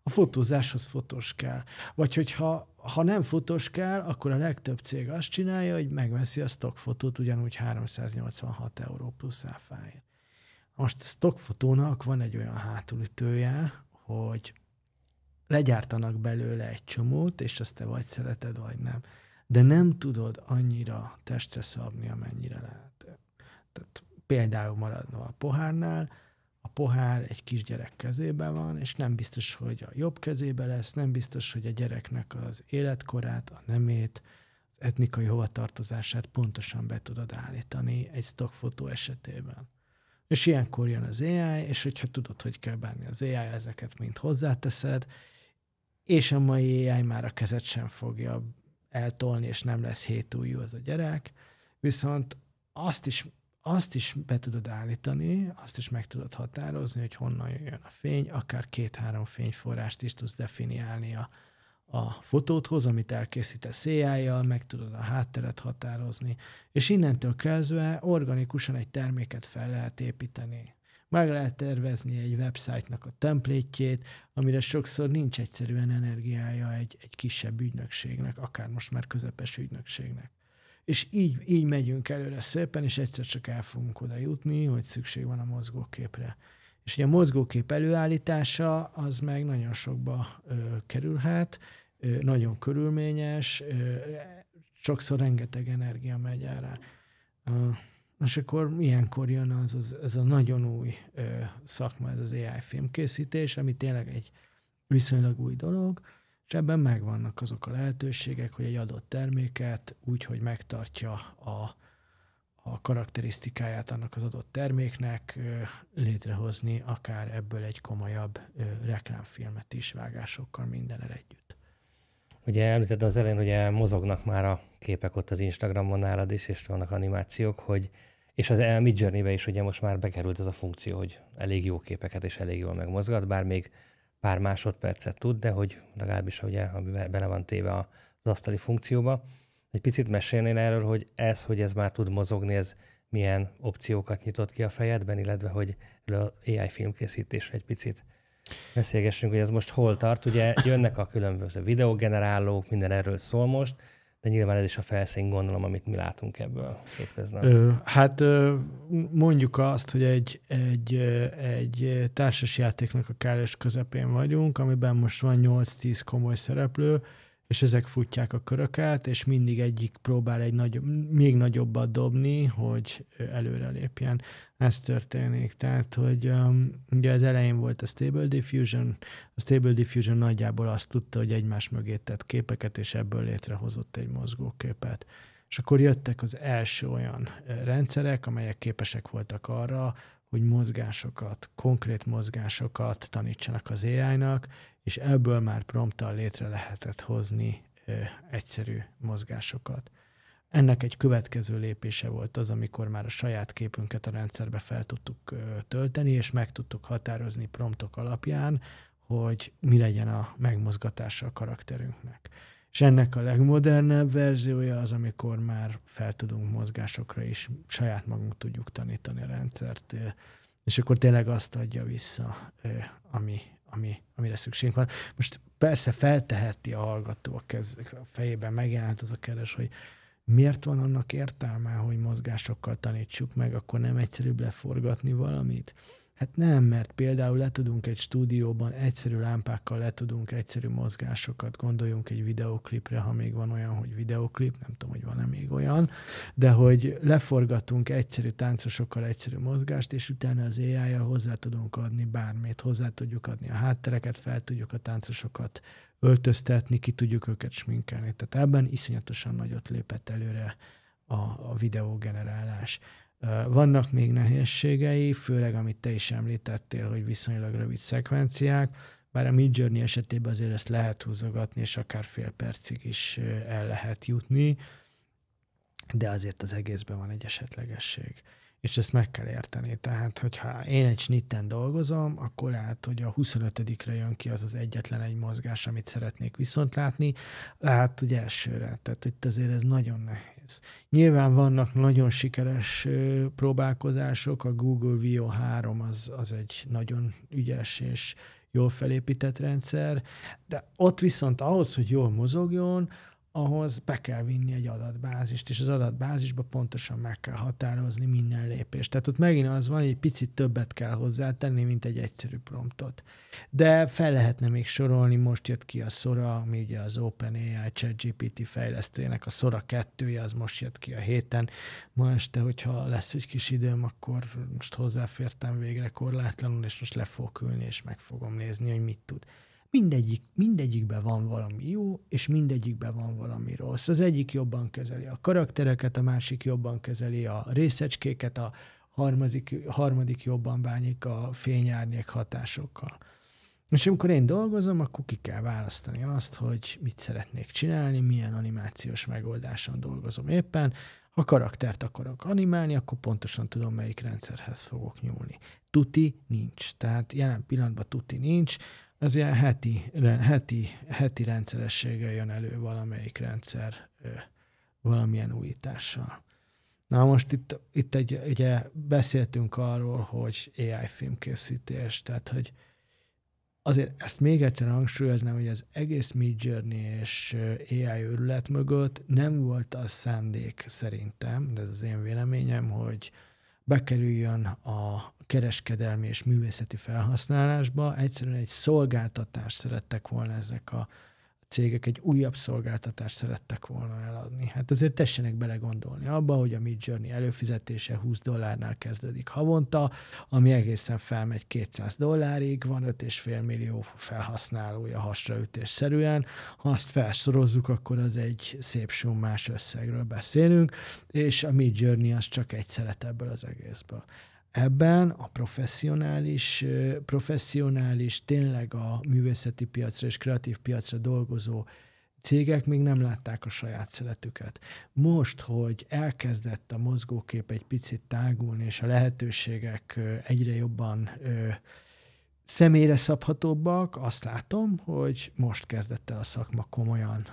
A: a fotózáshoz fotós kell. Vagy hogyha nem fotós kell, akkor a legtöbb cég azt csinálja, hogy megveszi a stockfotót ugyanúgy 386 € plusz áfáért. Most a stockfotónak van egy olyan hátulütője, hogy legyártanak belőle egy csomót, és azt te vagy szereted, vagy nem. De nem tudod annyira testre szabni, amennyire lehet. Tehát például maradva a pohárnál, a pohár egy kisgyerek kezében van, és nem biztos, hogy a jobb kezébe lesz, nem biztos, hogy a gyereknek az életkorát, a nemét, az etnikai hovatartozását pontosan be tudod állítani egy stockfotó esetében. És ilyenkor jön az AI, és hogyha tudod, hogy kell bánni az AI, ezeket mind hozzáteszed, és a mai AI már a kezed sem fogja eltolni, és nem lesz 7 ujjú az a gyerek, viszont azt is be tudod állítani, azt is meg tudod határozni, hogy honnan jön a fény, akár 2-3 fényforrást is tudsz definiálni a fotódhoz, amit elkészítesz AI-jal, meg tudod a hátteret határozni, és innentől kezdve organikusan egy terméket fel lehet építeni. Meg lehet tervezni egy website-nak a templétjét, amire sokszor nincs egyszerűen energiája egy kisebb ügynökségnek, akár most már közepes ügynökségnek. És így megyünk előre szépen, és egyszer csak el fogunk oda jutni, hogy szükség van a mozgóképre. És ugye a mozgókép előállítása az meg nagyon sokba kerülhet, nagyon körülményes, sokszor rengeteg energia megy erre. És akkor ilyenkor jön ez a nagyon új szakma, ez az AI filmkészítés, ami tényleg egy viszonylag új dolog, és ebben megvannak azok a lehetőségek, hogy egy adott terméket úgy, hogy megtartja a karakterisztikáját annak az adott terméknek, létrehozni akár ebből egy komolyabb reklámfilmet is vágásokkal mindennel együtt.
C: Ugye említetted az elején, hogy mozognak már a képek ott az Instagramon nálad is, és vannak animációk, és az Midjourney-be is ugye most már bekerült ez a funkció, hogy elég jó képeket és elég jól megmozgat, bár még pár másodpercet tud, de hogy legalábbis ugye bele van téve az asztali funkcióba. Egy picit mesélnél erről, hogy ez már tud mozogni, ez milyen opciókat nyitott ki a fejedben, illetve hogy AI filmkészítésre egy picit beszélgessünk, hogy ez most hol tart. Ugye jönnek a különböző videógenerálók, minden erről szól most, de nyilván ez is a felszín, gondolom, amit mi látunk ebből hétköznap.
A: Hát mondjuk azt, hogy egy társasjátéknak a kárás közepén vagyunk, amiben most van 8-10 komoly szereplő, és ezek futják a köröket, és mindig egyik próbál még nagyobbat dobni, hogy előre lépjen. Ez történik. Tehát, hogy ugye az elején volt a Stable Diffusion nagyjából azt tudta, hogy egymás mögé tett képeket, és ebből létrehozott egy mozgóképet. És akkor jöttek az első olyan rendszerek, amelyek képesek voltak arra, hogy mozgásokat, konkrét mozgásokat tanítsanak az AI-nak, és ebből már prompttal létre lehetett hozni egyszerű mozgásokat. Ennek egy következő lépése volt az, amikor már a saját képünket a rendszerbe fel tudtuk tölteni, és meg tudtuk határozni promptok alapján, hogy mi legyen a megmozgatása a karakterünknek. És ennek a legmodernebb verziója az, amikor már fel tudunk mozgásokra is, saját magunk tudjuk tanítani a rendszert, és akkor tényleg azt adja vissza, amire szükség van. Most persze felteheti a hallgató a fejében, megjelent az a kérdés, hogy miért van annak értelme, hogy mozgásokkal tanítsuk meg, akkor nem egyszerűbb leforgatni valamit? Hát nem, mert például le tudunk egy stúdióban egyszerű lámpákkal le tudunk egyszerű mozgásokat, gondoljunk egy videóklipre, ha még van olyan, hogy videóklip, nem tudom, hogy van-e még olyan, de hogy leforgatunk egyszerű táncosokkal egyszerű mozgást, és utána az AI-jal hozzá tudunk adni bármit, hozzá tudjuk adni a háttereket, fel tudjuk a táncosokat öltöztetni, ki tudjuk őket sminkelni. Tehát ebben iszonyatosan nagyot lépett előre a videógenerálás. Vannak még nehézségei, főleg amit te is említettél, hogy viszonylag rövid szekvenciák, bár a Midjourney esetében azért ezt lehet húzogatni, és akár fél percig is el lehet jutni, de azért az egészben van egy esetlegesség. És ezt meg kell érteni. Tehát, hogyha én egy snitten dolgozom, akkor lehet, hogy a 25-re jön ki az az egyetlen egy mozgás, amit szeretnék viszont látni, lehet, hogy elsőre. Tehát itt azért ez nagyon nehéz. Nyilván vannak nagyon sikeres próbálkozások, a Google Veo 3 az egy nagyon ügyes és jól felépített rendszer, de ott viszont ahhoz, hogy jól mozogjon, ahhoz be kell vinni egy adatbázist, és az adatbázisba pontosan meg kell határozni minden lépést. Tehát ott megint az van, hogy egy picit többet kell hozzátenni, mint egy egyszerű promptot. De fel lehetne még sorolni, most jött ki a Sora, ami ugye az OpenAI ChatGPT fejlesztőjének a Sora 2-je, az most jött ki a héten. Ma este, hogyha lesz egy kis időm, akkor most hozzáfértem végre korlátlanul, és most le fogok ülni, és meg fogom nézni, hogy mit tud. Mindegyikben van valami jó, és mindegyikben van valami rossz. Az egyik jobban kezeli a karaktereket, a másik jobban kezeli a részecskéket, a harmadik jobban bánik a fényárnyék hatásokkal. És amikor én dolgozom, akkor ki kell választani azt, hogy mit szeretnék csinálni, milyen animációs megoldáson dolgozom éppen. Ha karaktert akarok animálni, akkor pontosan tudom, melyik rendszerhez fogok nyúlni. Tuti nincs. Tehát jelen pillanatban tuti nincs. Az ilyen heti rendszerességgel jön elő valamelyik rendszer valamilyen újítással. Na most itt ugye beszéltünk arról, hogy AI filmkészítés, tehát hogy azért ezt még egyszer hangsúlyoznám, hogy az egész Midjourney és AI őrület mögött nem volt az szándék szerintem, de ez az én véleményem, hogy bekerüljön a kereskedelmi és művészeti felhasználásba. Egyszerűen egy szolgáltatást szerettek volna ezek a cégek, egy újabb szolgáltatást szerettek volna eladni. Hát azért tessenek belegondolni abba, hogy a Midjourney előfizetése $20 kezdődik havonta, ami egészen felmegy $200, van 5,5 millió felhasználója hasraütésszerűen. Ha azt felszorozzuk, akkor az egy szép summás összegről beszélünk, és a Midjourney az csak egy szelet ebből az egészből. Ebben a professzionális, tényleg a művészeti piacra és kreatív piacra dolgozó cégek még nem látták a saját szeletüket. Most, hogy elkezdett a mozgókép egy picit tágulni, és a lehetőségek egyre jobban személyre szabhatóbbak, azt látom, hogy most kezdett el a szakma komolyan,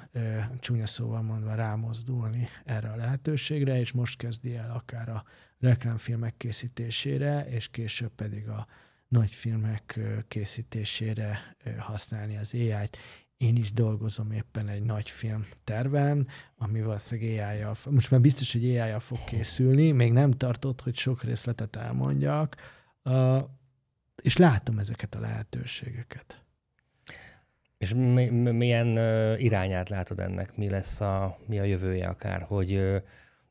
A: csúnya szóval mondva rámozdulni erre a lehetőségre, és most kezdi el akár a reklámfilmek készítésére, és később pedig a nagyfilmek készítésére használni az AI-t. Én is dolgozom éppen egy nagy film terven, ami valószínűleg AI-jal, most már biztos, hogy AI-jal fog készülni, még nem tartott, hogy sok részletet elmondjak, és látom ezeket a lehetőségeket.
C: És milyen irányát látod ennek? Mi a jövője akár? Hogy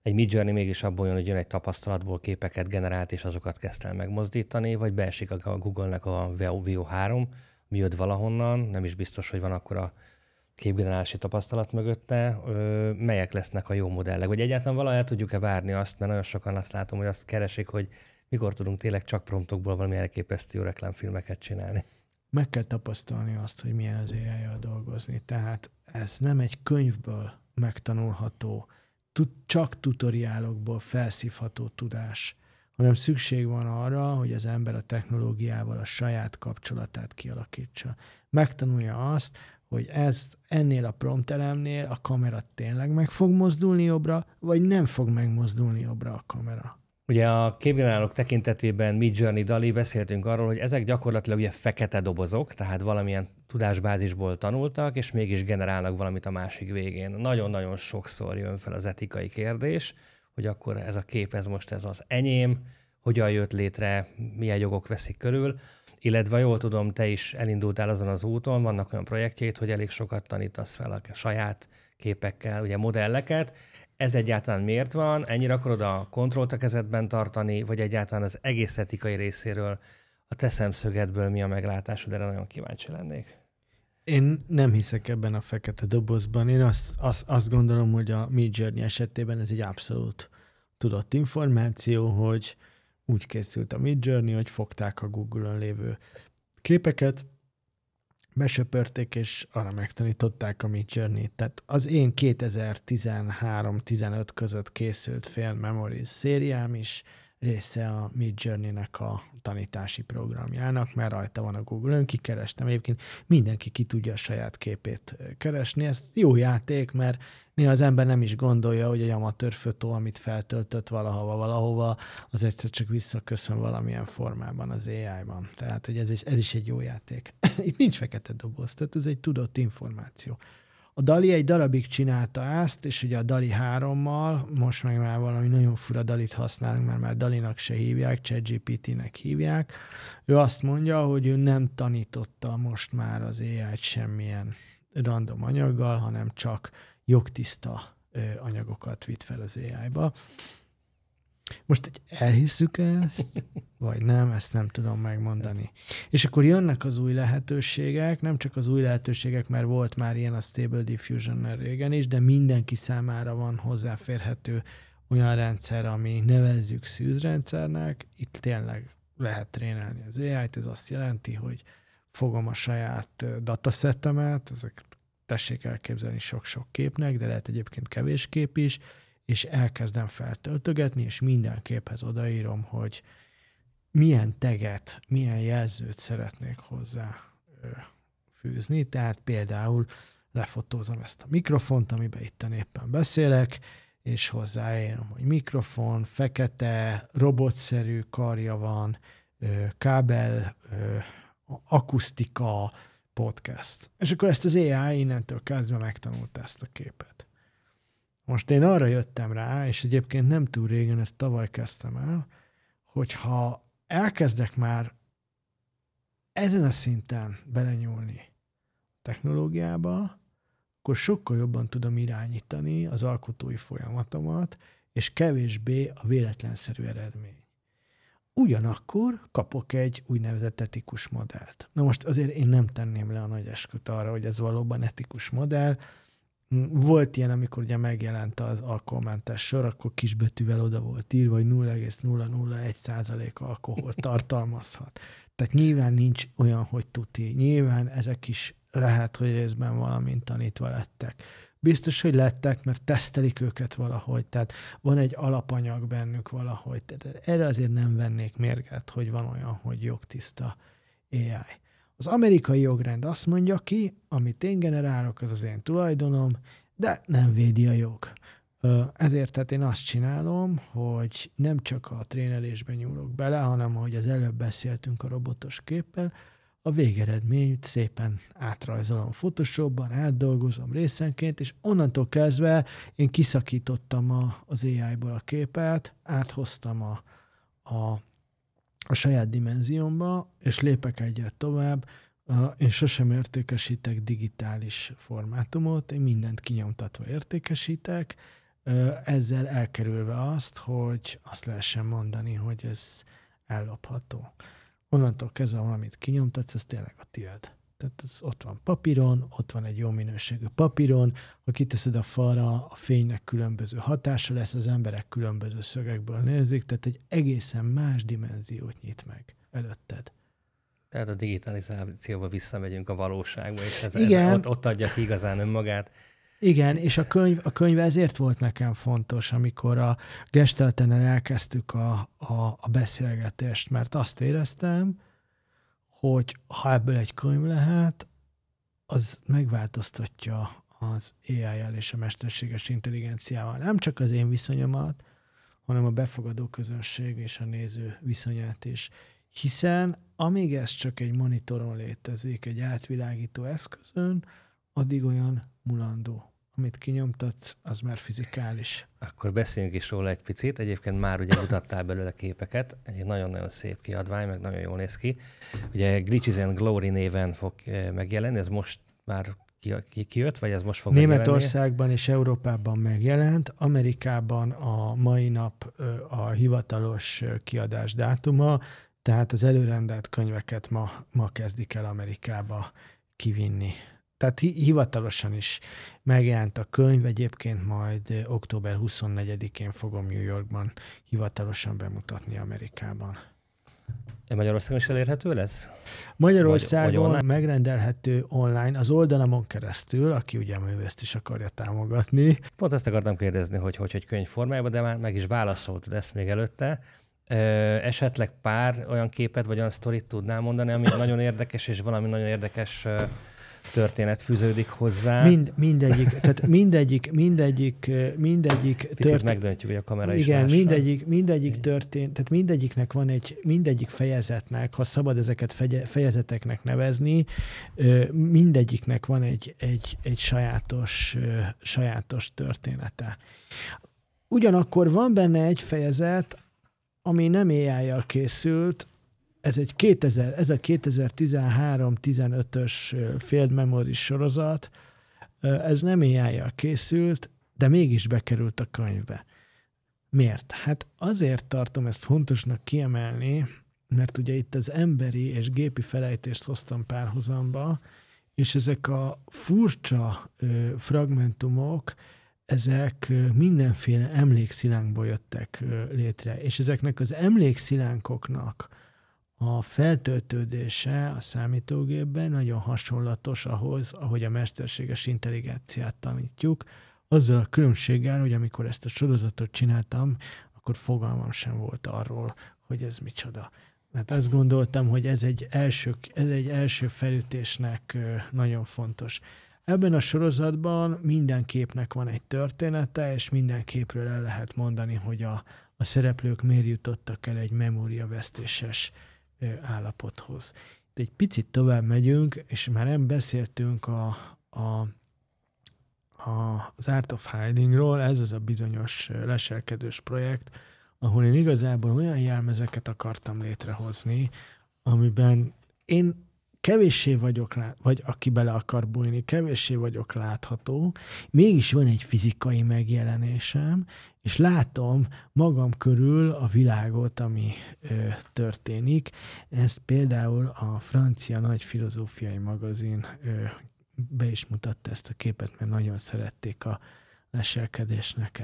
C: egy Midjourney mégis abból jön, hogy jön egy tapasztalatból képeket generált, és azokat kezd el megmozdítani, vagy beesik a Google-nek a Veo 3, mi jött valahonnan, nem is biztos, hogy van akkora képgenerálási tapasztalat mögötte, melyek lesznek a jó modellek? Vagy egyáltalán valahogy el tudjuk-e várni azt, mert nagyon sokan azt látom, hogy azt keresik, hogy mikor tudunk tényleg csak promptokból valami elképesztő jó reklámfilmeket csinálni.
A: Meg kell tapasztalni azt, hogy milyen az AI-jal dolgozni. Tehát ez nem egy könyvből megtanulható, csak tutoriálokból felszívható tudás, hanem szükség van arra, hogy az ember a technológiával a saját kapcsolatát kialakítsa. Megtanulja azt, hogy ennél a promptelemnél a kamera tényleg meg fog mozdulni jobbra, vagy nem fog megmozdulni jobbra a kamera.
C: Ugye a képgenerálók tekintetében Midjourney, DALL-E beszéltünk arról, hogy ezek gyakorlatilag ugye fekete dobozok, tehát valamilyen tudásbázisból tanultak, és mégis generálnak valamit a másik végén. Nagyon-nagyon sokszor jön fel az etikai kérdés, hogy akkor ez a kép, ez most ez az enyém, hogyan jött létre, milyen jogok veszik körül, illetve jól tudom, te is elindultál azon az úton, vannak olyan projektjeid, hogy elég sokat tanítasz fel a saját képekkel, ugye modelleket. Ez egyáltalán miért van? Ennyire akarod a kontrollt a kezedben tartani, vagy egyáltalán az egész etikai részéről a te szemszögedből mi a meglátásod? Erre nagyon kíváncsi lennék.
A: Én nem hiszek ebben a fekete dobozban. Én azt gondolom, hogy a Midjourney esetében ez egy abszolút tudott információ, hogy úgy készült a Midjourney, hogy fogták a Google-on lévő képeket, besöpörték, és arra megtanították a Midjourney-t. Tehát az én 2013-15 között készült Film Memories szériám is része a Midjourney-nek a tanítási programjának, mert rajta van a Google-ön, kikerestem. Egyébként mindenki ki tudja a saját képét keresni. Ez jó játék, mert néha az ember nem is gondolja, hogy egy amatőr fotó, amit feltöltött valahova, az egyszer csak visszaköszön valamilyen formában az AI-ban. Tehát, hogy ez is egy jó játék. Itt nincs fekete doboz, tehát ez egy tudott információ. A DALL-E egy darabig csinálta ezt, és ugye a DALL-E 3-mal, most meg már valami nagyon fura DALL-E-t használunk, mert már DALL-E-nak se hívják, ChatGPT-nek hívják. Ő azt mondja, hogy ő nem tanította most már az AI-t semmilyen random anyaggal, hanem csak jogtiszta anyagokat vitt fel az AI-ba. Most elhisszük ezt, vagy nem, ezt nem tudom megmondani. És akkor jönnek az új lehetőségek, nem csak az új lehetőségek, mert volt már ilyen a Stable Diffusion-nel régen is, de mindenki számára van hozzáférhető olyan rendszer, ami nevezzük szűzrendszernek. Itt tényleg lehet trénálni az AI-t, ez azt jelenti, hogy fogom a saját datasettemet, ezek tessék elképzelni sok-sok képnek, de lehet egyébként kevés kép is, és elkezdem feltöltögetni, és minden képhez odaírom, hogy milyen taget, milyen jelzőt szeretnék hozzá fűzni. Tehát például lefotózom ezt a mikrofont, amiben itten éppen beszélek, és hozzáírom, hogy mikrofon, fekete, robotszerű karja van, kábel, akusztika, podcast. És akkor ezt az AI innentől kezdve megtanulta ezt a képet. Most én arra jöttem rá, és egyébként nem túl régen, ezt tavaly kezdtem el, hogyha elkezdek már ezen a szinten belenyúlni a technológiába, akkor sokkal jobban tudom irányítani az alkotói folyamatomat, és kevésbé a véletlenszerű eredmény. Ugyanakkor kapok egy úgynevezett etikus modellt. Na most azért én nem tenném le a nagy esküt arra, hogy ez valóban etikus modell. Volt ilyen, amikor ugye megjelent az alkoholmentes sor, akkor kisbetűvel oda volt írva, hogy 0,001% alkohol tartalmazhat. Tehát nyilván nincs olyan, hogy tuti. Nyilván ezek is lehet, hogy részben valamint tanítva lettek. Biztos, hogy lettek, mert tesztelik őket valahogy, tehát van egy alapanyag bennük valahogy. Tehát erre azért nem vennék mérget, hogy van olyan, hogy jogtiszta AI. Az amerikai jogrend azt mondja ki, amit én generálok, az az én tulajdonom, de nem védi a jog. Ezért tehát én azt csinálom, hogy nem csak a trénelésben nyúlok bele, hanem ahogy az előbb beszéltünk a robotos képpel, a végeredményt szépen átrajzolom Photoshopban, átdolgozom részenként, és onnantól kezdve én kiszakítottam az AI-ból a képet, áthoztam a saját dimenziómba, és lépek egyet tovább. Én sosem értékesítek digitális formátumot, én mindent kinyomtatva értékesítek, ezzel elkerülve azt, hogy azt lehessen mondani, hogy ez ellopható. Onnantól kezdve valamit kinyomtatsz, ez tényleg a tiéd. Tehát ott van papíron, ott van egy jó minőségű papíron, ha kiteszed a falra, a fénynek különböző hatása lesz, az emberek különböző szögekből nézik, tehát egy egészen más dimenziót nyit meg előtted.
C: Tehát a digitalizációba visszamegyünk a valóságba, és ez ott adja ki igazán önmagát.
A: Igen, és a könyv ezért volt nekem fontos, amikor a Gestaltennel elkezdtük a beszélgetést, mert azt éreztem, hogy ha ebből egy könyv lehet, az megváltoztatja az AI-jal és a mesterséges intelligenciával. Nem csak az én viszonyomat, hanem a befogadó közönség és a néző viszonyát is. Hiszen amíg ez csak egy monitoron létezik, egy átvilágító eszközön, addig olyan mulandó. Amit kinyomtatsz, az már fizikális.
C: Akkor beszéljünk is róla egy picit. Egyébként már ugye mutattál belőle képeket. Egy nagyon-nagyon szép kiadvány, meg nagyon jól néz ki. Ugye Glitches and Glory néven fog megjelenni. Ez most már kijött, vagy ez most fog
A: Németországban és Európában megjelent. Amerikában a mai nap a hivatalos kiadás dátuma, tehát az előrendelt könyveket ma kezdik el Amerikába kivinni. Tehát hivatalosan is megjelent a könyv, egyébként majd október 24-én fogom New Yorkban hivatalosan bemutatni Amerikában.
C: Magyarországon is elérhető lesz?
A: Magyarországon vagy megrendelhető online, az oldalamon keresztül, aki ugye a művészt is akarja támogatni.
C: Pont ezt akartam kérdezni, hogy könyv formájában, de már meg is válaszoltad ezt még előtte. Esetleg pár olyan képet, vagy olyan sztorit tudnál mondani, ami nagyon érdekes, és valami nagyon érdekes történet fűződik hozzá. Mindegyik picit megdöntjük, hogy a kamera is
A: igen, mindegyik történt, tehát mindegyik fejezetnek, ha szabad ezeket fejezeteknek nevezni, mindegyiknek van egy sajátos története. Ugyanakkor van benne egy fejezet, ami nem AI-jal készült, ez a 2013-15-ös Field Memory sorozat, ez nem AI-jal készült, de mégis bekerült a könyvbe. Miért? Hát azért tartom ezt fontosnak kiemelni, mert ugye itt az emberi és gépi felejtést hoztam párhuzamba, és ezek a furcsa fragmentumok, ezek mindenféle emlékszilánkból jöttek létre, és ezeknek az emlékszilánkoknak a feltöltődése a számítógépben nagyon hasonlatos ahhoz, ahogy a mesterséges intelligenciát tanítjuk, azzal a különbséggel, hogy amikor ezt a sorozatot csináltam, akkor fogalmam sem volt arról, hogy ez micsoda. Mert azt gondoltam, hogy ez egy első felütésnek nagyon fontos. Ebben a sorozatban minden képnek van egy története, és minden képről el lehet mondani, hogy a szereplők miért jutottak el egy memóriavesztéses állapothoz. De egy picit tovább megyünk, és már nem beszéltünk az Art of Hidingról, ez az a bizonyos leselkedős projekt, ahol én igazából olyan jelmezeket akartam létrehozni, amiben én kevéssé vagyok, vagy aki bele akar bújni, kevéssé vagyok látható, mégis van egy fizikai megjelenésem, és látom magam körül a világot, ami történik. Ezt például a francia nagy filozófiai magazin be is mutatta ezt a képet, mert nagyon szerették a leselkedésnek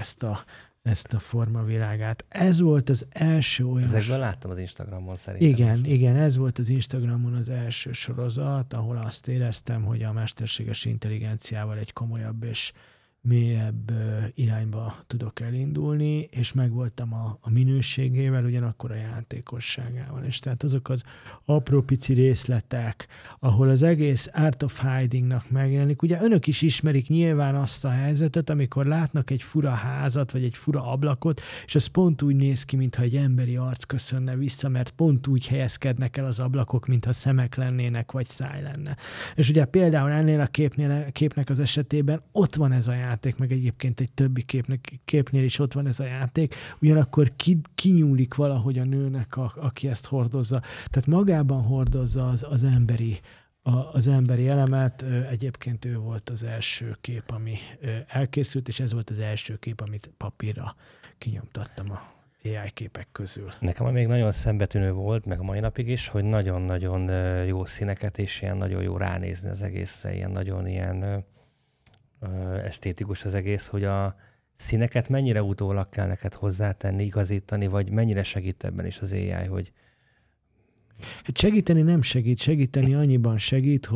A: ezt a formavilágát. Ez volt az első olyan...
C: Ezekből láttam az Instagramon szerintem.
A: Igen, ez volt az Instagramon az első sorozat, ahol azt éreztem, hogy a mesterséges intelligenciával egy komolyabb és mélyebb irányba tudok elindulni, és megvoltam a minőségével, ugyanakkor a játékosságával. És tehát azok az apró pici részletek, ahol az egész Art of Hidingnak megjelenik. Ugye önök is ismerik nyilván azt a helyzetet, amikor látnak egy fura házat, vagy egy fura ablakot, és az pont úgy néz ki, mintha egy emberi arc köszönne vissza, mert pont úgy helyezkednek el az ablakok, mintha szemek lennének, vagy száj lenne. És ugye például ennél a képnek az esetében ott van ez a játék, meg egyébként egy többi képnél is ott van ez a játék, ugyanakkor kinyúlik valahogy a nőnek, aki ezt hordozza. Tehát magában hordozza az emberi elemet. Egyébként ő volt az első kép, ami elkészült, és ez volt az első kép, amit papírra kinyomtattam a AI képek közül.
C: Nekem még nagyon szembetűnő volt, meg a mai napig is, hogy nagyon-nagyon jó színeket, és ilyen nagyon jó ránézni az egészre, ilyen nagyon ilyen esztétikus az egész, hogy a színeket mennyire utólag kell neked hozzátenni, igazítani, vagy mennyire segít ebben is az AI, hogy...
A: Hát segíteni nem segít, segíteni annyiban segít,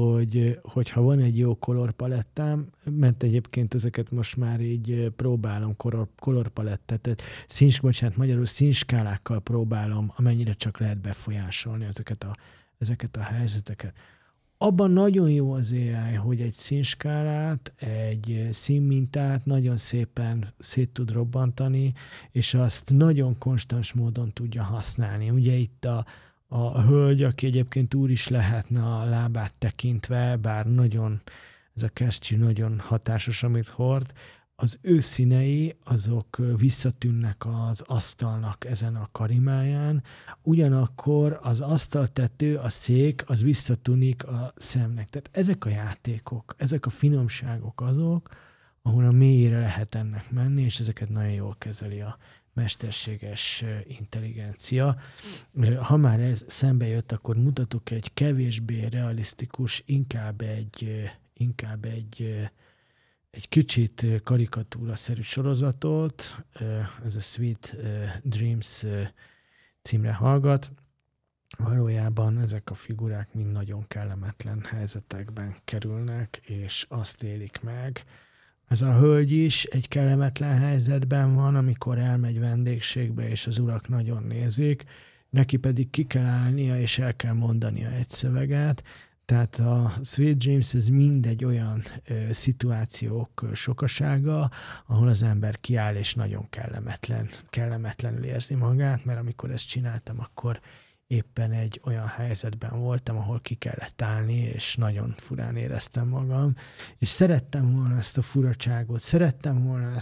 A: hogyha van egy jó kolorpalettám, mert egyébként ezeket most már így próbálom, kolorpalettet, magyarul színskálákkal próbálom, amennyire csak lehet befolyásolni ezeket a helyzeteket. Abban nagyon jó az AI, hogy egy színskálát, egy színmintát nagyon szépen szét tud robbantani, és azt nagyon konstans módon tudja használni. Ugye itt a hölgy, aki egyébként úr is lehetne a lábát tekintve, bár ez a kesztyű nagyon hatásos, amit hord, az ő színei azok visszatűnnek az asztalnak ezen a karimáján, ugyanakkor az asztaltető, a szék, az visszatűnik a szemnek. Tehát ezek a játékok, ezek a finomságok azok, ahol a mélyére lehet ennek menni, és ezeket nagyon jól kezeli a mesterséges intelligencia. Ha már ez szembe jött, akkor mutatok egy kevésbé realisztikus, inkább egy kicsit karikatúraszerű sorozatot, ez a Sweet Dreams címre hallgat. Valójában ezek a figurák mind nagyon kellemetlen helyzetekben kerülnek, és azt élik meg. Ez a hölgy is egy kellemetlen helyzetben van, amikor elmegy vendégségbe, és az urak nagyon nézik, neki pedig ki kell állnia, és el kell mondania egy szöveget. Tehát a Sweet Dreams ez mindegy olyan szituációk sokasága, ahol az ember kiáll, és nagyon kellemetlenül érzi magát, mert amikor ezt csináltam, akkor éppen egy olyan helyzetben voltam, ahol ki kellett állni, és nagyon furán éreztem magam, és szerettem volna ezt a furaságot, szerettem volna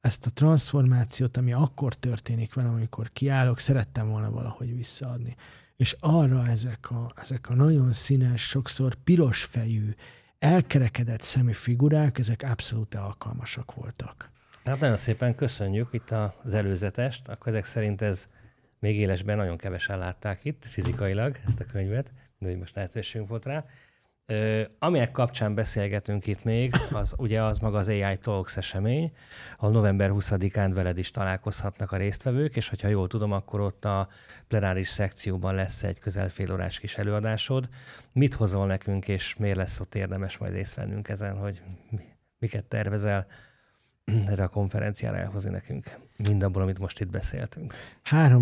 A: ezt a transformációt, ami akkor történik velem, amikor kiállok, szerettem volna valahogy visszaadni. És arra ezek a nagyon színes, sokszor piros fejű, elkerekedett szemű figurák, ezek abszolút alkalmasak voltak.
C: Hát nagyon szépen köszönjük itt az előzetest, akkor ezek szerint ez még élesben nagyon kevesen látták itt fizikailag ezt a könyvet, de hogy most lehetőségünk volt rá. Aminek kapcsán beszélgetünk itt még, az ugye az maga az AI Talks esemény, ahol november 20-án veled is találkozhatnak a résztvevők, és hogyha jól tudom, akkor ott a plenáris szekcióban lesz egy közel félórás kis előadásod. Mit hozol nekünk, és miért lesz ott érdemes majd részt vennünk ezen, hogy miket tervezel erre a konferenciára elhozni nekünk, mindabból, amit most itt beszéltünk?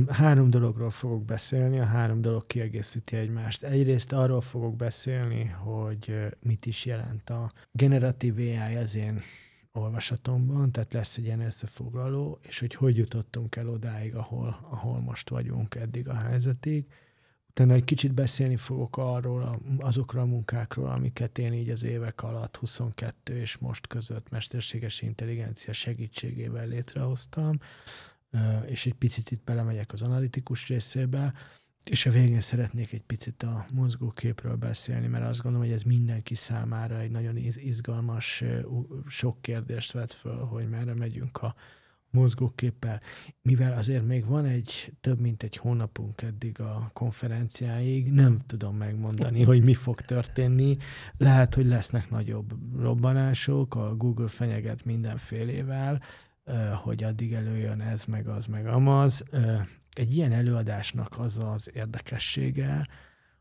A: Három dologról fogok beszélni, a három dolog kiegészíti egymást. Egyrészt arról fogok beszélni, hogy mit is jelent a generatív AI az én olvasatomban, tehát lesz egy ilyen összefoglaló, és hogy jutottunk el odáig, ahol most vagyunk eddig a helyzetig. Utána egy kicsit beszélni fogok azokról a munkákról, amiket én így az évek alatt 22 és most között mesterséges intelligencia segítségével létrehoztam, és egy picit itt belemegyek az analitikus részébe, és a végén szeretnék egy picit a mozgóképről beszélni, mert azt gondolom, hogy ez mindenki számára egy nagyon izgalmas, sok kérdést vet föl, hogy merre megyünk a mozgóképpel. Mivel azért még van több mint egy hónapunk eddig a konferenciáig, nem tudom megmondani, hogy mi fog történni. Lehet, hogy lesznek nagyobb robbanások, a Google fenyeget mindenfélével, hogy addig előjön ez, meg az, meg amaz. Egy ilyen előadásnak az az érdekessége,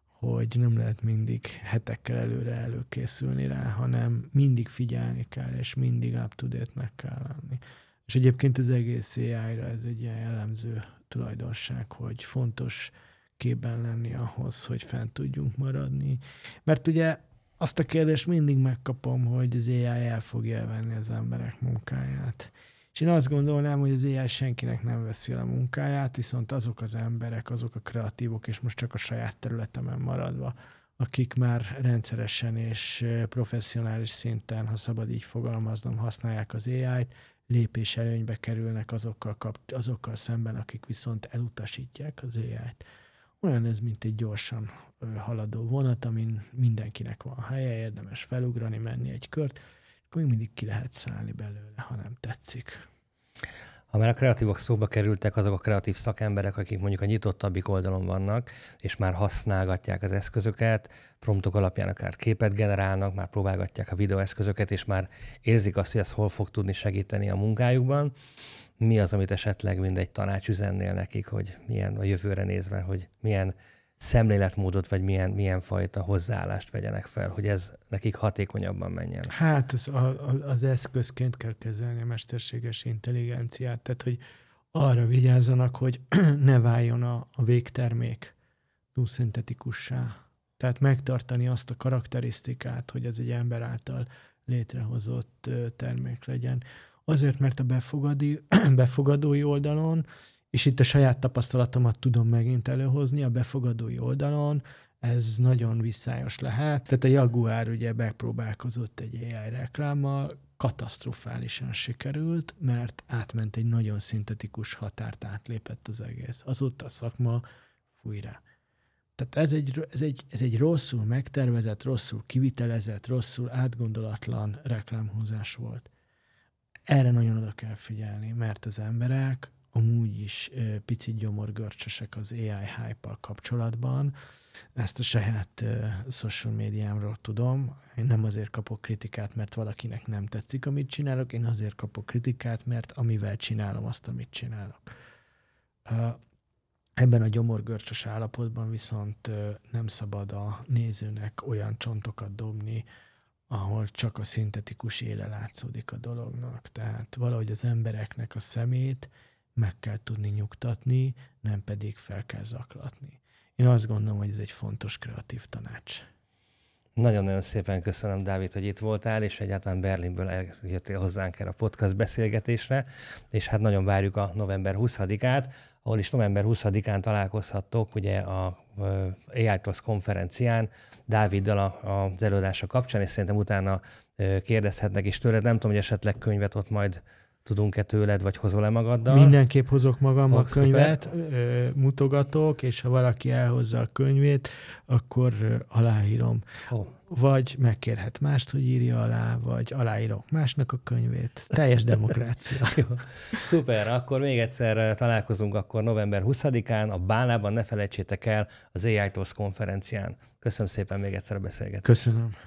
A: hogy nem lehet mindig hetekkel előre előkészülni rá, hanem mindig figyelni kell, és mindig up-to-date-nek kell lenni. És egyébként az egész AI-ra ez egy ilyen jellemző tulajdonság, hogy fontos képben lenni ahhoz, hogy fent tudjunk maradni. Mert ugye azt a kérdést mindig megkapom, hogy az AI el fogja elvenni az emberek munkáját. És én azt gondolnám, hogy az AI senkinek nem veszi el a munkáját, viszont azok az emberek, azok a kreatívok, és most csak a saját területemen maradva, akik már rendszeresen és professzionális szinten, ha szabad így fogalmaznom, használják az AI-t, lépés előnybe kerülnek azokkal szemben, akik viszont elutasítják az AI-t. Olyan ez, mint egy gyorsan haladó vonat, amin mindenkinek van helye, érdemes felugrani, menni egy kört, akkor mindig ki lehet szállni belőle, ha nem tetszik.
C: Ha már a kreatívok szóba kerültek, azok a kreatív szakemberek, akik mondjuk a nyitottabbik oldalon vannak, és már használgatják az eszközöket, promptok alapján akár képet generálnak, már próbálgatják a videóeszközöket, és már érzik azt, hogy ez hol fog tudni segíteni a munkájukban. Mi az, amit esetleg mindegy tanács üzennél nekik, hogy milyen a jövőre nézve, hogy milyen szemléletmódot, vagy milyen fajta hozzáállást vegyenek fel, hogy ez nekik hatékonyabban menjen? Hát
A: az eszközként kell kezelni a mesterséges intelligenciát, tehát hogy arra vigyázzanak, hogy ne váljon a végtermék túl szintetikussá. Tehát megtartani azt a karakterisztikát, hogy ez egy ember által létrehozott termék legyen. Azért, mert a befogadói oldalon, és itt a saját tapasztalatomat tudom megint előhozni, a befogadói oldalon ez nagyon visszályos lehet. Tehát a Jaguar ugye megpróbálkozott egy AI reklámmal, katasztrofálisan sikerült, mert átment egy nagyon szintetikus határt, átlépett az egész. Azóta a szakma fúj rá. Tehát ez egy rosszul megtervezett, rosszul kivitelezett, rosszul átgondolatlan reklámhúzás volt. Erre nagyon oda kell figyelni, mert az emberek amúgy is picit gyomorgörcsösek az AI hype-al kapcsolatban. Ezt a saját social médiámról tudom. Én nem azért kapok kritikát, mert valakinek nem tetszik, amit csinálok, én azért kapok kritikát, mert amivel csinálom azt, amit csinálok. Ebben a gyomorgörcsös állapotban viszont nem szabad a nézőnek olyan csontokat dobni, ahol csak a szintetikus éle látszódik a dolognak. Tehát valahogy az embereknek a szemét meg kell tudni nyugtatni, nem pedig fel kell zaklatni. Én azt gondolom, hogy ez egy fontos kreatív tanács.
C: Nagyon-nagyon szépen köszönöm, Dávid, hogy itt voltál, és egyáltalán Berlinből eljöttél hozzánk erre a podcast beszélgetésre, és hát nagyon várjuk a november 20-át, ahol is november 20-án találkozhattok ugye a AI Talks konferencián Dáviddal az előadása kapcsán, és szerintem utána kérdezhetnek is tőled. Nem tudom, hogy esetleg könyvet ott majd tudunk-e tőled, vagy hozol-e magaddal?
A: Mindenképp hozok magammal könyvet, mutogatok, és ha valaki elhozza a könyvét, akkor aláírom. Vagy megkérhet mást, hogy írja alá, vagy aláírok másnak a könyvét. Teljes demokrácia.
C: Jó. Szuper, akkor még egyszer találkozunk akkor november 20-án, a Bálnában, ne felejtsétek el, az AI Talks konferencián. Köszönöm szépen még egyszer a beszélgetést.
A: Köszönöm.